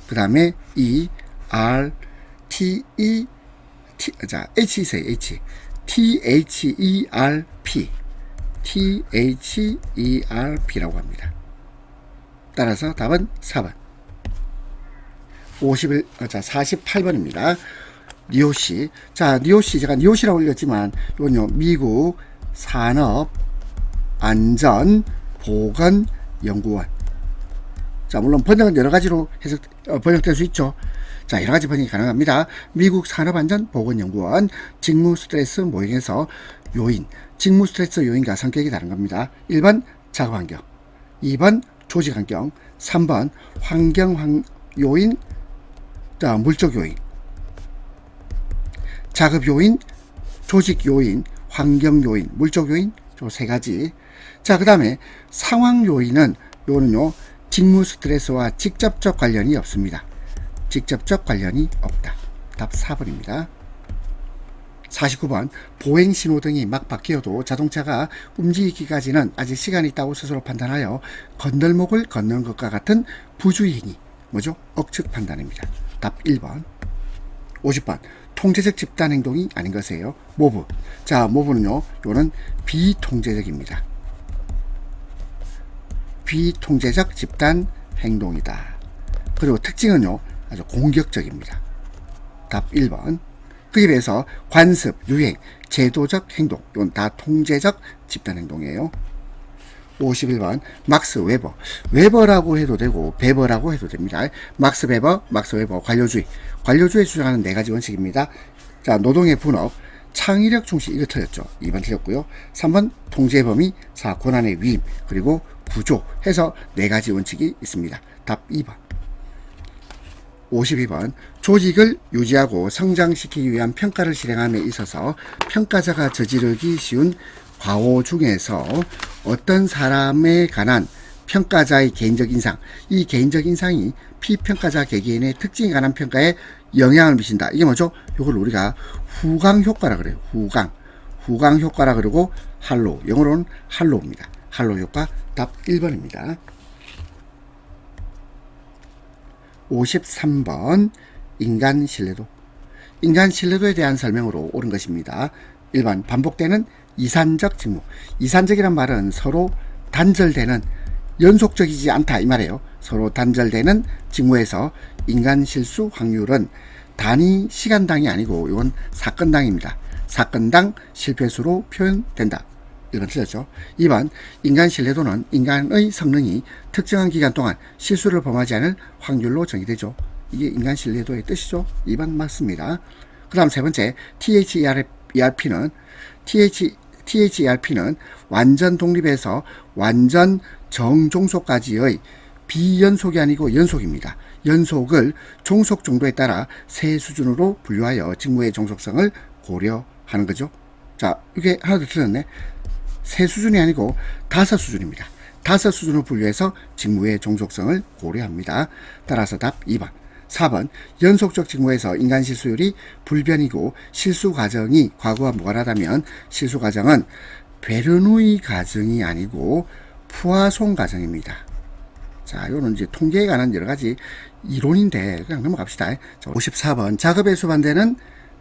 그 다음에 E R T E 자 H 세요. H THERP라고 합니다. 따라서 답은 4번. 48번입니다. 니오시. 자, 니오시. 제가 니오시라고 올렸지만, 이건요, 미국 산업안전보건연구원. 자, 물론 번역은 여러 가지로 번역될 수 있죠. 자, 여러 가지 번역이 가능합니다. 미국 산업안전보건연구원 직무 스트레스 모형에서 요인, 직무 스트레스 요인과 성격이 다른 겁니다. 1번 작업환경, 2번 조직환경, 3번 요인, 자, 물적 요인, 작업 요인, 조직 요인, 환경 요인, 물적 요인, 저 세 가지. 자, 그 다음에 상황 요인은 요는요, 직무 스트레스와 직접적 관련이 없습니다. 직접적 관련이 없다. 답 4번입니다. 49번 보행 신호등이 막 바뀌어도 자동차가 움직이기까지는 아직 시간이 있다고 스스로 판단하여 건널목을 걷는 것과 같은 부주의 행위. 뭐죠? 억측 판단입니다. 답 1번. 50번 통제적 집단 행동이 아닌 것이에요. 모브. 자, 모브는요, 요는 비통제적입니다. 비통제적 집단 행동이다. 그리고 특징은요, 아주 공격적입니다. 답 1번. 그에 비해서 관습, 유행, 제도적 행동, 이건 다 통제적 집단 행동이에요. 51번 막스 웨버. 웨버라고 해도 되고 베버라고 해도 됩니다. 막스 웨버 관료주의. 관료주의 주장하는 네 가지 원칙입니다. 자, 노동의 분업, 창의력 중시. 이거 틀렸죠. 2번 틀렸고요. 3번 통제 범위, 4 권한의 위임, 그리고 구조 해서 네 가지 원칙이 있습니다. 답 2번. 52번 조직을 유지하고 성장시키기 위한 평가를 실행함에 있어서 평가자가 저지르기 쉬운 과오 중에서 어떤 사람에 관한 평가자의 개인적 인상, 이 개인적 인상이 피평가자 개개인의 특징에 관한 평가에 영향을 미친다. 이게 뭐죠? 이걸 우리가 후강 효과라 그래요. 후강 효과라 그러고 할로우, 영어로는 할로우입니다. 할로우 효과. 답 1번입니다. 53번 인간 신뢰도. 인간 신뢰도에 대한 설명으로 옳은 것입니다. 1번 반복되는 이산적 직무. 이산적이란 말은 서로 단절되는, 연속적이지 않다 이 말이에요. 서로 단절되는 직무에서 인간 실수 확률은 단위 시간당이 아니고 이건 사건당입니다. 사건당 실패수로 표현된다. 1번 틀렸죠. 2번 인간 신뢰도는 인간의 성능이 특정한 기간 동안 실수를 범하지 않을 확률로 정의되죠. 이게 인간 신뢰도의 뜻이죠. 2번 맞습니다. 그 다음 세 번째 THERP는 완전 독립에서 완전 정종속까지의 비연속이 아니고 연속입니다. 연속을 종속 정도에 따라 세 수준으로 분류하여 직무의 종속성을 고려하는 거죠. 자, 이게 하나 더 틀렸네. 세 수준이 아니고 5수준입니다. 5수준으로 분류해서 직무의 종속성을 고려합니다. 따라서 답 2번. 4번 연속적 직무에서 인간 실수율이 불변이고 실수 과정이 과거와 무관하다면 실수 과정은 베르누이 과정이 아니고 푸아송 과정입니다. 자, 이거는 이제 통계에 관한 여러 가지 이론인데 그냥 넘어갑시다. 자, 54번 작업에 수반되는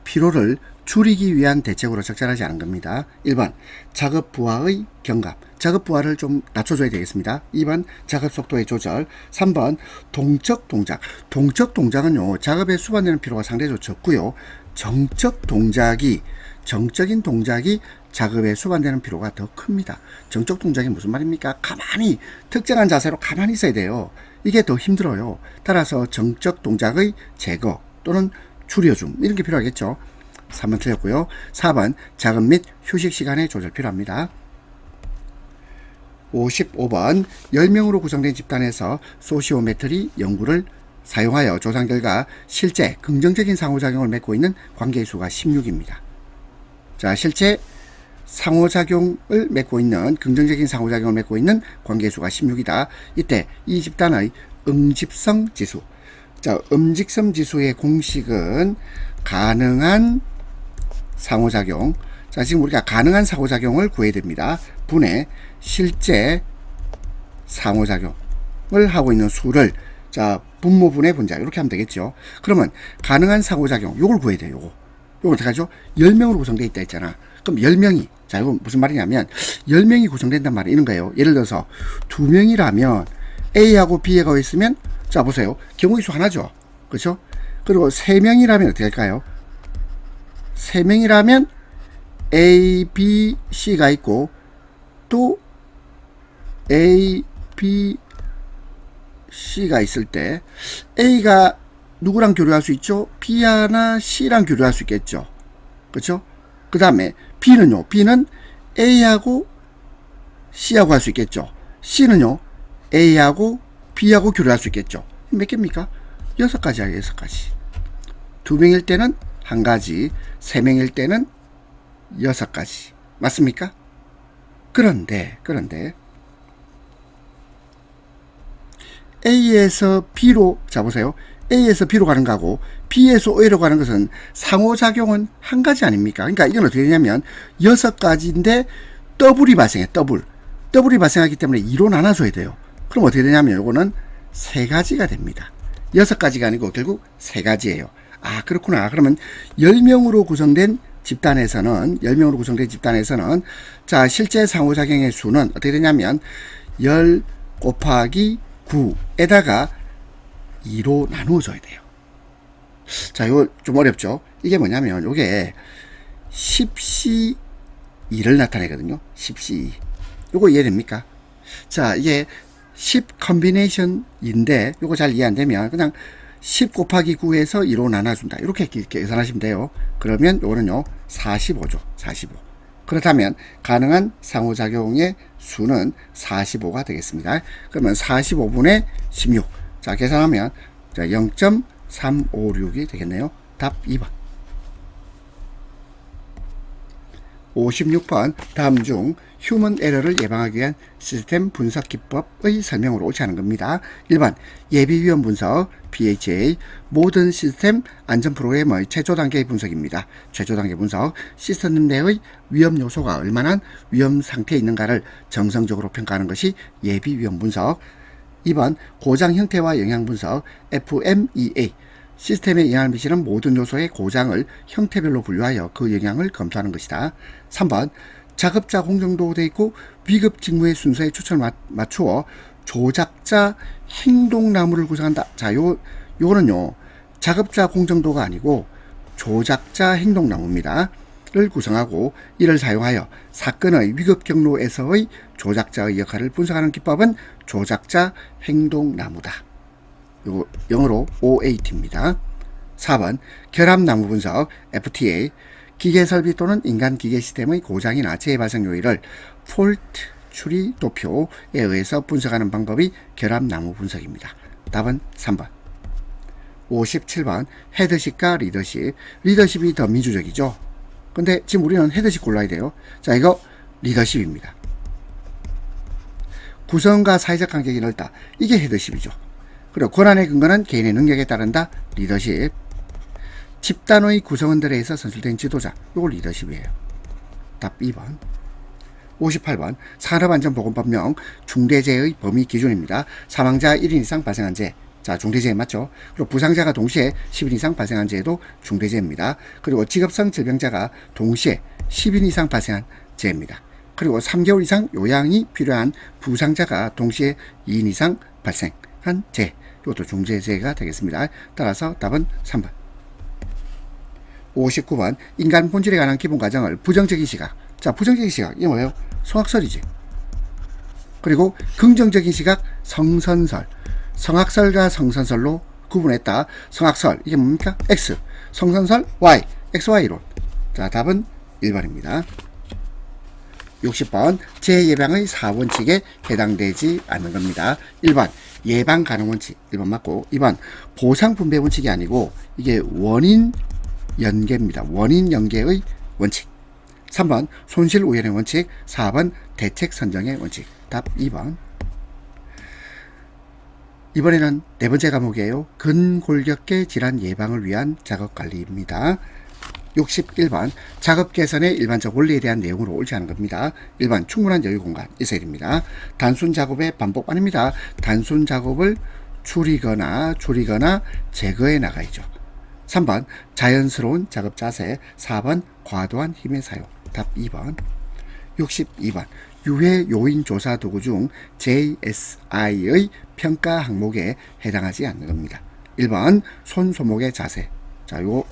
피로를 줄이기 위한 대책으로 적절하지 않은 겁니다. 1번 작업 부하의 경감, 작업 부하를 좀 낮춰줘야 되겠습니다. 2번 작업 속도의 조절, 3번 동적 동작. 동적 동작은요, 작업에 수반되는 피로가 상대적으로 적고요, 정적인 동작이 작업에 수반되는 피로가 더 큽니다. 정적 동작이 무슨 말입니까? 가만히 특정한 자세로 가만히 있어야 돼요. 이게 더 힘들어요. 따라서 정적 동작의 제거 또는 줄여줌, 이런 게 필요하겠죠. 3번 틀렸고요. 4번 작업 및 휴식 시간의 조절 필요합니다. 55번 10명으로 구성된 집단에서 소시오메트리 연구를 사용하여 조사 결과 실제 긍정적인 상호작용을 맺고 있는 관계의 수가 16입니다. 자, 실제 긍정적인 상호작용을 맺고 있는 관계의 수가 16이다. 이때 이 집단의 응집성 지수. 자, 응집성 지수의 공식은 가능한 상호작용. 자, 지금 우리가 가능한 상호작용을 구해야 됩니다. 분의 실제 상호작용을 하고 있는 수를, 자, 분모분의 분자 이렇게 하면 되겠죠. 그러면 가능한 상호작용 요걸 구해야 돼요. 요거 어떻게 하죠? 10명으로 구성되어 있다 했잖아. 그럼 10명이, 자, 이건 무슨 말이냐면 10명이 구성된단 말이 이런 거예요. 예를 들어서 2명이라면 A하고 B가 있으면, 자, 보세요. 경우의 수 하나죠. 그렇죠? 그리고 3명이라면 어떻게 할까요? 3명이라면 A, B, C가 있고 또 A, B, C가 있을 때 A가 누구랑 교류할 수 있죠? B나 C랑 교류할 수 있겠죠. 그렇죠? 그 다음에 B는요. B는 A하고 C하고 할 수 있겠죠. C는요. A하고 B하고 교류할 수 있겠죠. 몇 개입니까? 6가지야. 6가지. 2명일 때는 1가지, 3명일 때는 6가지. 맞습니까? 그런데 A에서 B로, 자 보세요. A에서 B로 가는 거하고 B에서 A로 가는 것은 상호작용은 1가지 아닙니까? 그러니까 이건 어떻게 되냐면 6가지인데 더블이 발생해. 더블이 발생하기 때문에 2로 나눠줘야 돼요. 그럼 어떻게 되냐면 이거는 3가지가 됩니다. 6가지가 아니고 결국 3가지예요. 아, 그렇구나. 그러면 10명으로 구성된 집단에서는 실제 상호작용의 수는 어떻게 되냐면 10 곱하기 9에다가 2로 나누어줘야 돼요. 자, 이거 좀 어렵죠? 이게 뭐냐면 이게 10C2를 나타내거든요. 10C2. 이거 이해됩니까? 자, 이게 10 컨비네이션인데 이거 잘 이해 안 되면 그냥 10 곱하기 9에서 2로 나눠준다. 이렇게 계산하시면 돼요. 그러면 이거는요 45죠. 45. 그렇다면 가능한 상호작용의 수는 45가 되겠습니다. 그러면 45분의 16. 자, 계산하면 0.356이 되겠네요. 답 2번. 56번. 다음 중 휴먼 에러를 예방하기 위한 시스템 분석 기법의 설명으로 옳지 않은 겁니다. 1번 예비위험 분석 PHA 모든 시스템 안전 프로그램의 최초 단계의 분석입니다. 최초 단계 분석 시스템 내의 위험 요소가 얼마나 위험 상태에 있는가를 정성적으로 평가하는 것이 예비위험 분석. 2번 고장 형태와 영향 분석 FMEA 시스템에 영향을 미치는 모든 요소의 고장을 형태별로 분류하여 그 영향을 검토하는 것이다. 3번 작업자 공정도 되어 있고 위급 직무의 순서에 초점을 맞추어 조작자 행동나무를 구성한다. 자, 요거는요 작업자 공정도가 아니고 조작자 행동나무입니다. 를 구성하고 이를 사용하여 사건의 위급 경로에서의 조작자의 역할을 분석하는 기법은 조작자 행동나무다. 요거 영어로 OAT입니다. 4번 결합나무 분석 FTA 기계설비 또는 인간 기계 시스템의 고장이나 재발생 요일을 폴트 추리 도표에 의해서 분석하는 방법이 결합나무 분석입니다. 답은 3번. 57번 헤드십과 리더십. 리더십이 더 민주적이죠. 근데 지금 우리는 헤드십 골라야 돼요. 자, 이거 리더십입니다. 구성과 사회적 간격이 넓다. 이게 헤드십이죠. 그리고 권한의 근거는 개인의 능력에 따른다. 리더십. 집단의 구성원들에 의해서 선출된 지도자. 이거 리더십이에요. 답 2번. 58번 산업안전보건법령 중대재해의 범위 기준입니다. 사망자 1인 이상 발생한 재해. 자, 중대재해 맞죠? 그리고 부상자가 동시에 10인 이상 발생한 재해도 중대재해입니다. 그리고 직업성 질병자가 동시에 10인 이상 발생한 재해입니다. 그리고 3개월 이상 요양이 필요한 부상자가 동시에 2인 이상 발생한 재해. 이것도 중대재해가 되겠습니다. 따라서 답은 3번. 59번 인간 본질에 관한 기본 과정을 부정적인 시각. 자, 부정적인 시각 이게 뭐예요? 성악설이지. 그리고 긍정적인 시각 성선설. 성악설과 성선설로 구분했다. 성악설 이게 뭡니까? X. 성선설 Y. XY론. 자, 답은 1번입니다. 60번 재해 예방의 4원칙에 해당되지 않는 겁니다. 1번 예방 가능 원칙 1번 맞고 2번 보상 분배 원칙이 아니고 이게 원인 연계입니다. 원인 연계의 원칙. 3번 손실 우연의 원칙. 4번 대책 선정의 원칙. 답 2번. 이번에는 네 번째 과목이에요. 근골격계 질환 예방을 위한 작업관리입니다. 61번 작업 개선의 일반적 원리에 대한 내용으로 옳지 않은 겁니다. 1번 충분한 여유 공간 있어야 됩니다. 단순 작업의 반복 아닙니다. 단순 작업을 줄이거나 제거해 나가야죠. 3번 자연스러운 작업 자세. 4번 과도한 힘의 사용. 답 2번. 62번 유해 요인 조사 도구 중 JSI의 평가 항목에 해당하지 않는 겁니다. 1번 손 손목의 자세. 자, 요거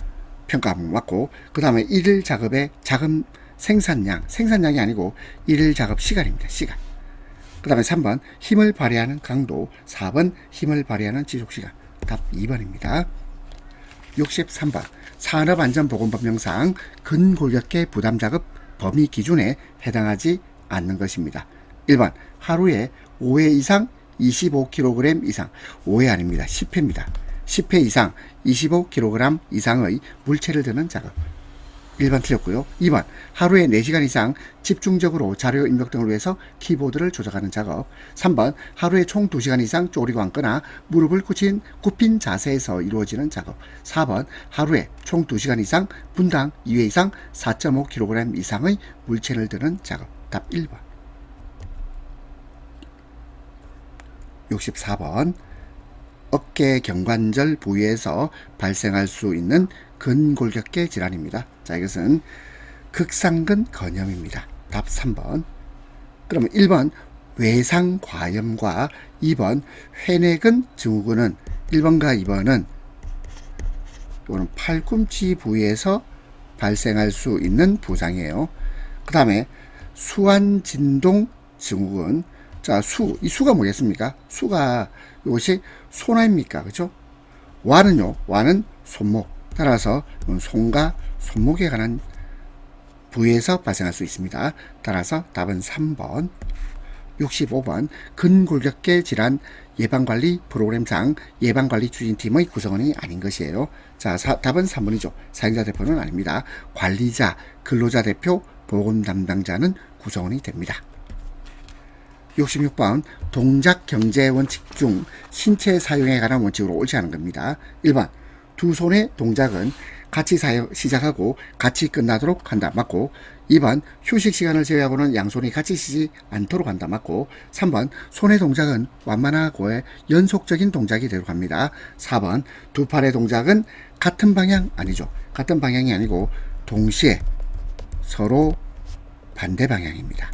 평가 항목 맞고, 그 다음에 일일 작업의 작업 생산량이 아니고 일일 작업 시간입니다. 시간. 그 다음에 3번 힘을 발휘하는 강도. 4번 힘을 발휘하는 지속시간. 답 2번입니다. 63번 산업안전보건법령상 근골격계 부담작업 범위 기준에 해당하지 않는 것입니다. 1번 하루에 5회 이상 25kg 이상. 5회 아닙니다. 10회입니다. 10회 이상 25kg 이상의 물체를 드는 작업. 1번 틀렸고요. 2번 하루에 4시간 이상 집중적으로 자료 입력 등을 위해서 키보드를 조작하는 작업. 3번 하루에 총 2시간 이상 쪼리고 앉거나 무릎을 굽힌 자세에서 이루어지는 작업. 4번 하루에 총 2시간 이상 분당 2회 이상 4.5kg 이상의 물체를 드는 작업. 답 1번. 64번 어깨 경관절 부위에서 발생할 수 있는 근골격계 질환입니다. 자, 이것은 극상근 건염입니다. 답 3번. 그러면 1번 외상과염과 2번 회내근 증후군은 1번과 2번은 이거는 팔꿈치 부위에서 발생할 수 있는 부상이에요. 그 다음에 수완진동 증후군. 자, 이 수가 뭐겠습니까? 수가 이것이 소나입니까? 그죠? 와는 손목. 따라서 손과 손목에 관한 부위에서 발생할 수 있습니다. 따라서 답은 3번. 65번 근골격계 질환 예방관리 프로그램상 예방관리 추진팀의 구성원이 아닌 것이에요. 자, 답은 3번이죠. 사용자 대표는 아닙니다. 관리자, 근로자 대표, 보건 담당자는 구성원이 됩니다. 66번 동작 경제 원칙 중 신체 사용에 관한 원칙으로 옳지 않은 겁니다. 1번 두 손의 동작은 같이 시작하고 같이 끝나도록 한다. 맞고. 2번 휴식 시간을 제외하고는 양손이 같이 쉬지 않도록 한다. 맞고. 3번 손의 동작은 완만하고 연속적인 동작이 되도록 합니다. 4번 두 팔의 동작은 같은 방향 아니죠. 같은 방향이 아니고 동시에 서로 반대 방향입니다.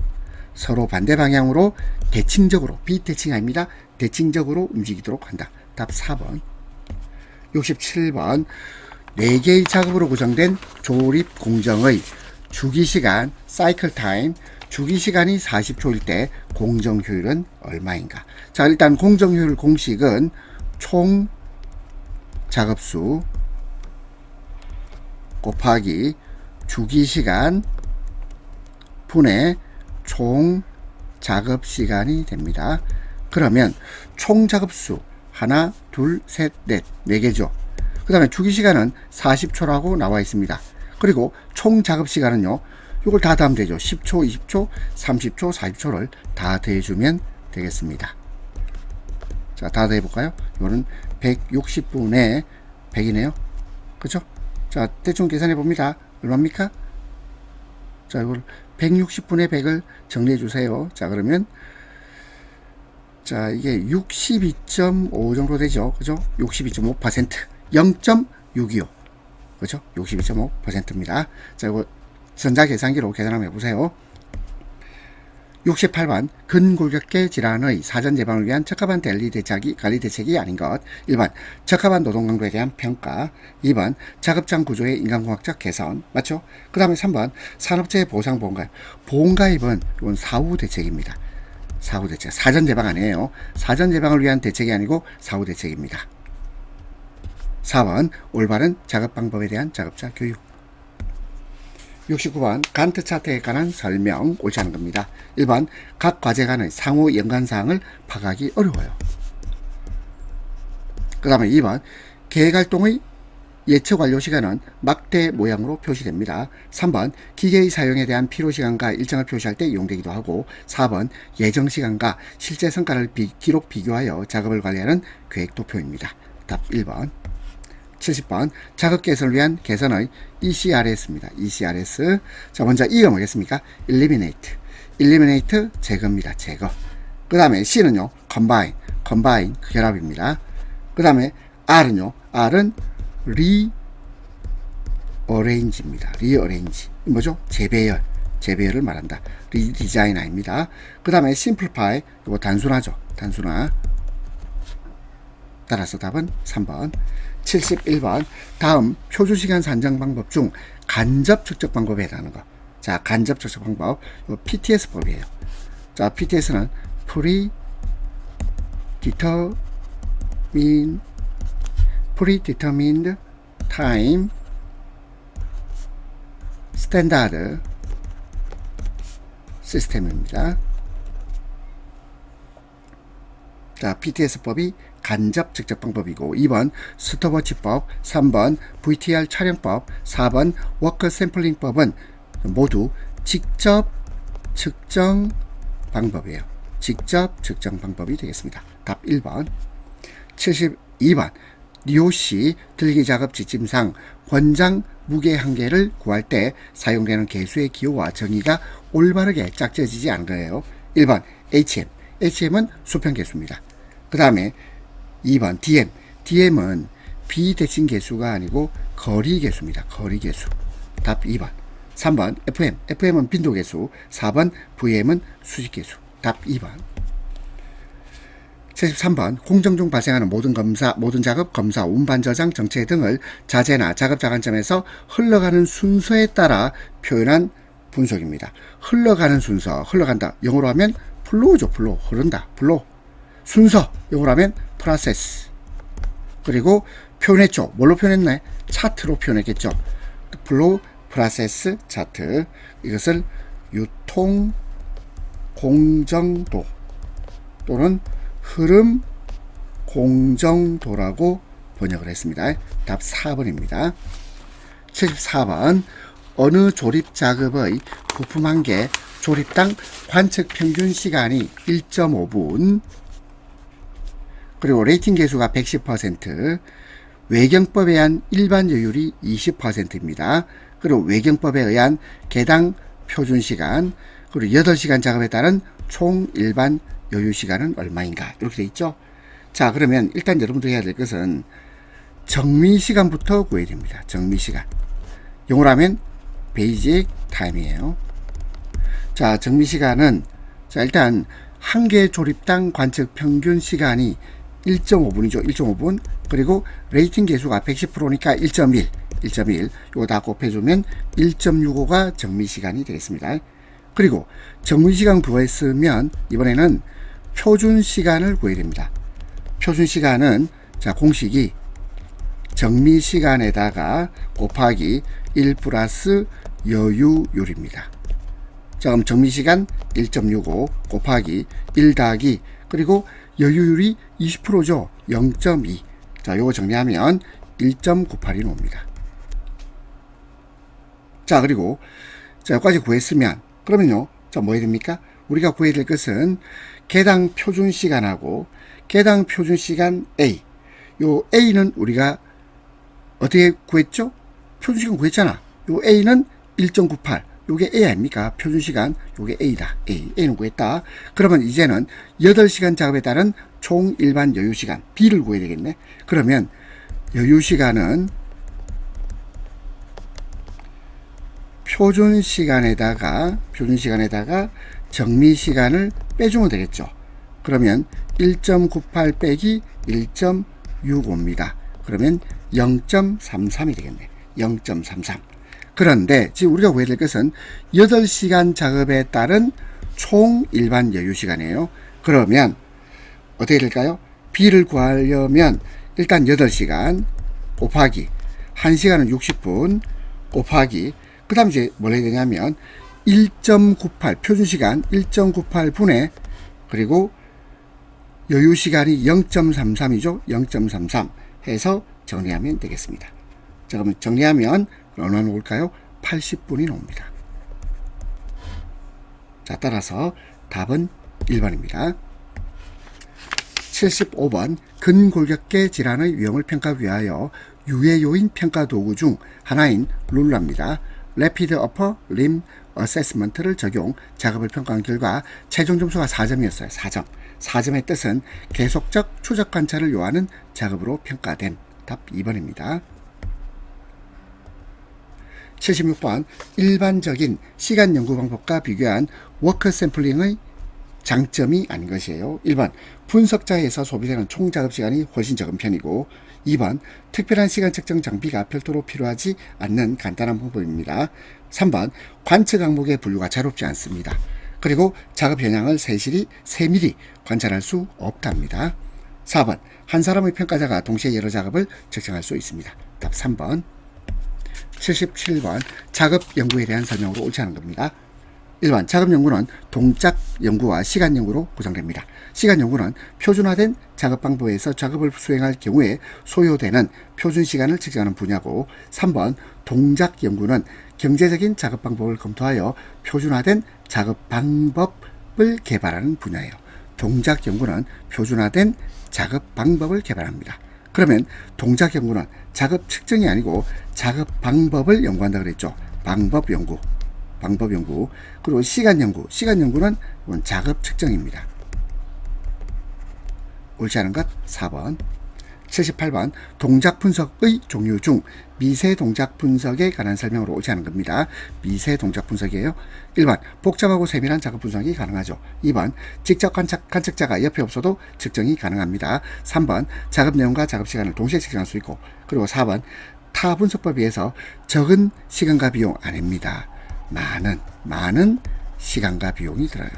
서로 반대 방향으로 대칭적으로, 비대칭 아닙니다. 대칭적으로 움직이도록 한다. 답 4번. 67번 4개의 작업으로 구성된 조립 공정의 주기시간, 사이클 타임, 주기시간이 40초일 때 공정효율은 얼마인가? 자, 일단 공정효율 공식은 총 작업수 곱하기 주기시간 분의 총 작업시간이 됩니다. 그러면 총 작업수 하나, 둘, 셋, 넷, 4개죠. 그 다음에 주기시간은 40초라고 나와 있습니다. 그리고 총 작업시간은요, 이걸 다 더하면 되죠. 10초, 20초, 30초, 40초를 다 더해주면 되겠습니다. 자, 다 더해볼까요? 이거는 160분의 100이네요. 그쵸? 자, 대충 계산해봅니다. 얼마입니까? 자, 이걸 160분의 100을 정리해주세요. 자, 그러면 자, 이게 62.5 정도 되죠. 그죠? 62.5%. 0.625. 그죠? 62.5%입니다. 자, 이거 전자계산기로 계산 한번 해보세요. 68번 근골격계 질환의 사전 예방을 위한 적합한 관리 대책이 아닌 것. 1번 적합한 노동 강도에 대한 평가. 2번 작업장 구조의 인간공학적 개선. 맞죠? 그 다음에 3번 산업재해 보상 보험가입. 보험가입은 이건 사후 대책입니다. 사후 대책. 사전 예방 아니에요. 사전 예방을 위한 대책이 아니고 사후 대책입니다. 4번 올바른 작업 방법에 대한 작업자 교육. 69번 간트 차트에 관한 설명 옳지 않은 겁니다. 1번 각 과제 간의 상호 연관사항을 파악하기 어려워요. 그 다음에 2번 계획활동의 예측 완료 시간은 막대 모양으로 표시됩니다. 3번 기계의 사용에 대한 필요 시간과 일정을 표시할 때 이용되기도 하고 4번 예정 시간과 실제 성과를 기록 비교하여 작업을 관리하는 계획도표입니다. 답 1번. 70번 작업 개선을 위한 개선의 ECRS입니다. ECRS. 자, 먼저 E가 뭐겠습니까? Eliminate 제거입니다. 제거. 그 다음에 C는요, combine 결합입니다. 그 다음에 R은요, R은 rearrange입니다. rearrange. 뭐죠? 재배열을 말한다. redesigner입니다. 그 다음에 simplify, 이거 단순화. 따라서 답은 3번. 71번 다음 표준시간 산정 방법 중 간접 측정 방법에 해당하는 거. 자, 간접 측정 방법 PTS법이에요. 자, PTS는 Predetermined Time Standard System입니다. 자, PTS법이 간접 측정 방법이고 2번 스톱워치법, 3번 VTR 촬영법, 4번 워커 샘플링법은 모두 직접 측정 방법이에요. 직접 측정 방법이 되겠습니다. 답 1번. 72번 리오시 들기작업 지침상 권장 무게 한계를 구할 때 사용되는 개수의 기호와 정의가 올바르게 짝져지지 않은 거예요. 1번 HM은 수평 개수입니다. 그 다음에 2번 DM은 비대칭 개수가 아니고 거리 개수입니다. 거리 개수. 답 2번. 3번 FM은 빈도 개수. 4번 VM은 수직 개수. 답 2번. 73번 공정 중 발생하는 모든 작업, 검사, 운반, 저장, 정체 등을 자재나 작업 작업점에서 흘러가는 순서에 따라 표현한 분석입니다. 흘러가는 순서, 흘러간다. 영어로 하면 플로우죠. 흐른다. 플로우. 순서, 영어로 하면 프로세스. 그리고 표현했죠. 뭘로 표현했네? 차트로 표현했겠죠. 플로우, 프로세스, 차트. 이것을 유통 공정도 또는 흐름 공정도라고 번역을 했습니다. 답 4번입니다. 74번 어느 조립 작업의 부품 한 개 조립당 관측 평균 시간이 1.5분 그리고 레이팅 개수가 110% 외경법에 의한 일반 여율이 20%입니다. 그리고 외경법에 의한 개당 표준시간 그리고 8시간 작업에 따른 총 일반 여유시간은 얼마인가 이렇게 되어 있죠. 자, 그러면 일단 여러분들이 해야 될 것은 정미시간부터 구해야 됩니다. 정미시간. 영어로 하면 베이직 타임이에요. 자, 정미시간은 자, 일단 한 개 조립당 관측 평균 시간이 1.5분이죠. 1.5분. 그리고 레이팅 개수가 110%니까 1.1 이거 다 곱해주면 1.65가 정미시간이 되겠습니다. 그리고 정미시간 구했으면 이번에는 표준시간을 구해야 됩니다. 표준시간은 자, 공식이 정미시간에다가 곱하기 1 플러스 여유율입니다. 자, 그럼 정미시간 1.65 곱하기 1 더하기 그리고 여유율이 20%죠. 0.2. 자, 요거 정리하면 1.98이 나옵니다. 자, 그리고 자, 여기까지 구했으면 그러면요. 자, 뭐 해야 됩니까? 우리가 구해야 될 것은 개당 표준시간하고 개당 표준시간 A. 요 A는 우리가 어떻게 구했죠? 표준시간 구했잖아. 요 A는 1.98. 요게 A 아닙니까? 표준시간. 요게 A다. A는 구했다. 그러면 이제는 8시간 작업에 따른 총 일반 여유시간. B를 구해야 되겠네. 그러면 여유시간은 표준시간에다가 정미시간을 빼주면 되겠죠. 그러면 1.98 빼기 1.65입니다. 그러면 0.33이 되겠네. 0.33. 그런데 지금 우리가 구해야 될 것은 8시간 작업에 따른 총 일반 여유시간이에요. 그러면 어떻게 될까요? B를 구하려면 일단 8시간 곱하기 1시간은 60분 곱하기 그 다음 이제 뭘 해야 되냐면 1.98 표준시간 1.98분에 그리고 여유시간이 0.33이죠. 0.33 해서 정리하면 되겠습니다. 자, 그러면 정리하면 얼마나 나올까요? 80분이 나옵니다. 자, 따라서 답은 1번입니다. 75번 근골격계 질환의 위험을 평가하기 위하여 유해 요인 평가 도구 중 하나인 룰러입니다. Rapid Upper Limb Assessment를 적용 작업을 평가한 결과 최종 점수가 4점이었어요. 4점. 4점의 뜻은 계속적 추적 관찰을 요하는 작업으로 평가된. 답 2번입니다. 76번 일반적인 시간 연구 방법과 비교한 워크 샘플링의 장점이 아닌 것이에요. 1번 분석자에서 소비되는 총 작업 시간이 훨씬 적은 편이고, 2번 특별한 시간 측정 장비가 별도로 필요하지 않는 간단한 방법입니다. 3번 관측 항목의 분류가 자유롭지 않습니다. 그리고 작업 현황을 세밀히 관찰할 수 없답니다. 4번 한 사람의 평가자가 동시에 여러 작업을 측정할 수 있습니다. 답 3번. 77번 작업 연구에 대한 설명으로 옳지 않은 겁니다. 1번 작업 연구는 동작 연구와 시간 연구로 구성됩니다. 시간 연구는 표준화된 작업 방법에서 작업을 수행할 경우에 소요되는 표준 시간을 측정하는 분야고, 3번 동작 연구는 경제적인 작업 방법을 검토하여 표준화된 작업 방법을 개발하는 분야예요. 동작 연구는 표준화된 작업 방법을 개발합니다. 그러면 동작 연구는 작업 측정이 아니고 작업 방법을 연구한다 그랬죠. 방법 연구. 그리고 시간 연구는 작업 측정입니다. 옳지 않은 것 4번. 78번 동작 분석의 종류 중 미세 동작 분석에 관한 설명으로 옳지 않은 겁니다. 미세 동작 분석이에요. 1번 복잡하고 세밀한 작업 분석이 가능하죠. 2번 직접 관측자가 옆에 없어도 측정이 가능합니다. 3번 작업 내용과 작업 시간을 동시에 측정할 수 있고, 그리고 4번 타 분석법에 비해서 적은 시간과 비용 아닙니다. 많은 시간과 비용이 들어요.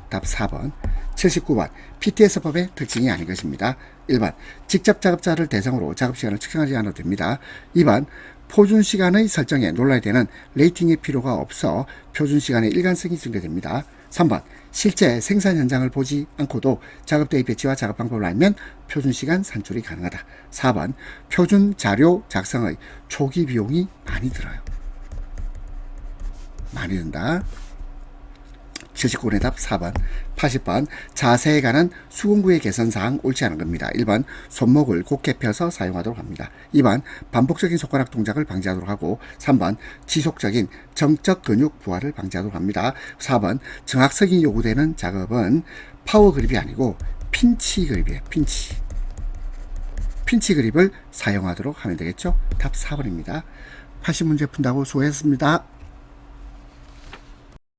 답 4번. 79번 PTS법의 특징이 아닌 것입니다. 1번 직접 작업자를 대상으로 작업시간을 측정하지 않아도 됩니다. 2번 표준시간의 설정에 놀라야 되는 레이팅의 필요가 없어 표준시간의 일관성이 증대됩니다. 3번 실제 생산 현장을 보지 않고도 작업대의 배치와 작업 방법을 알면 표준시간 산출이 가능하다. 4번 표준 자료 작성의 초기 비용이 많이 들어요. 많이 든다. 79번의 답 4번. 80번 자세에 관한 수공구의 개선사항 옳지 않은 겁니다. 1번 손목을 곧게 펴서 사용하도록 합니다. 2번 반복적인 손가락 동작을 방지하도록 하고, 3번 지속적인 정적 근육 부하를 방지하도록 합니다. 4번 정확성이 요구되는 작업은 파워 그립이 아니고 핀치 그립이에요. 핀치 그립을 사용하도록 하면 되겠죠. 답 4번입니다. 80문제 푼다고 수고했습니다.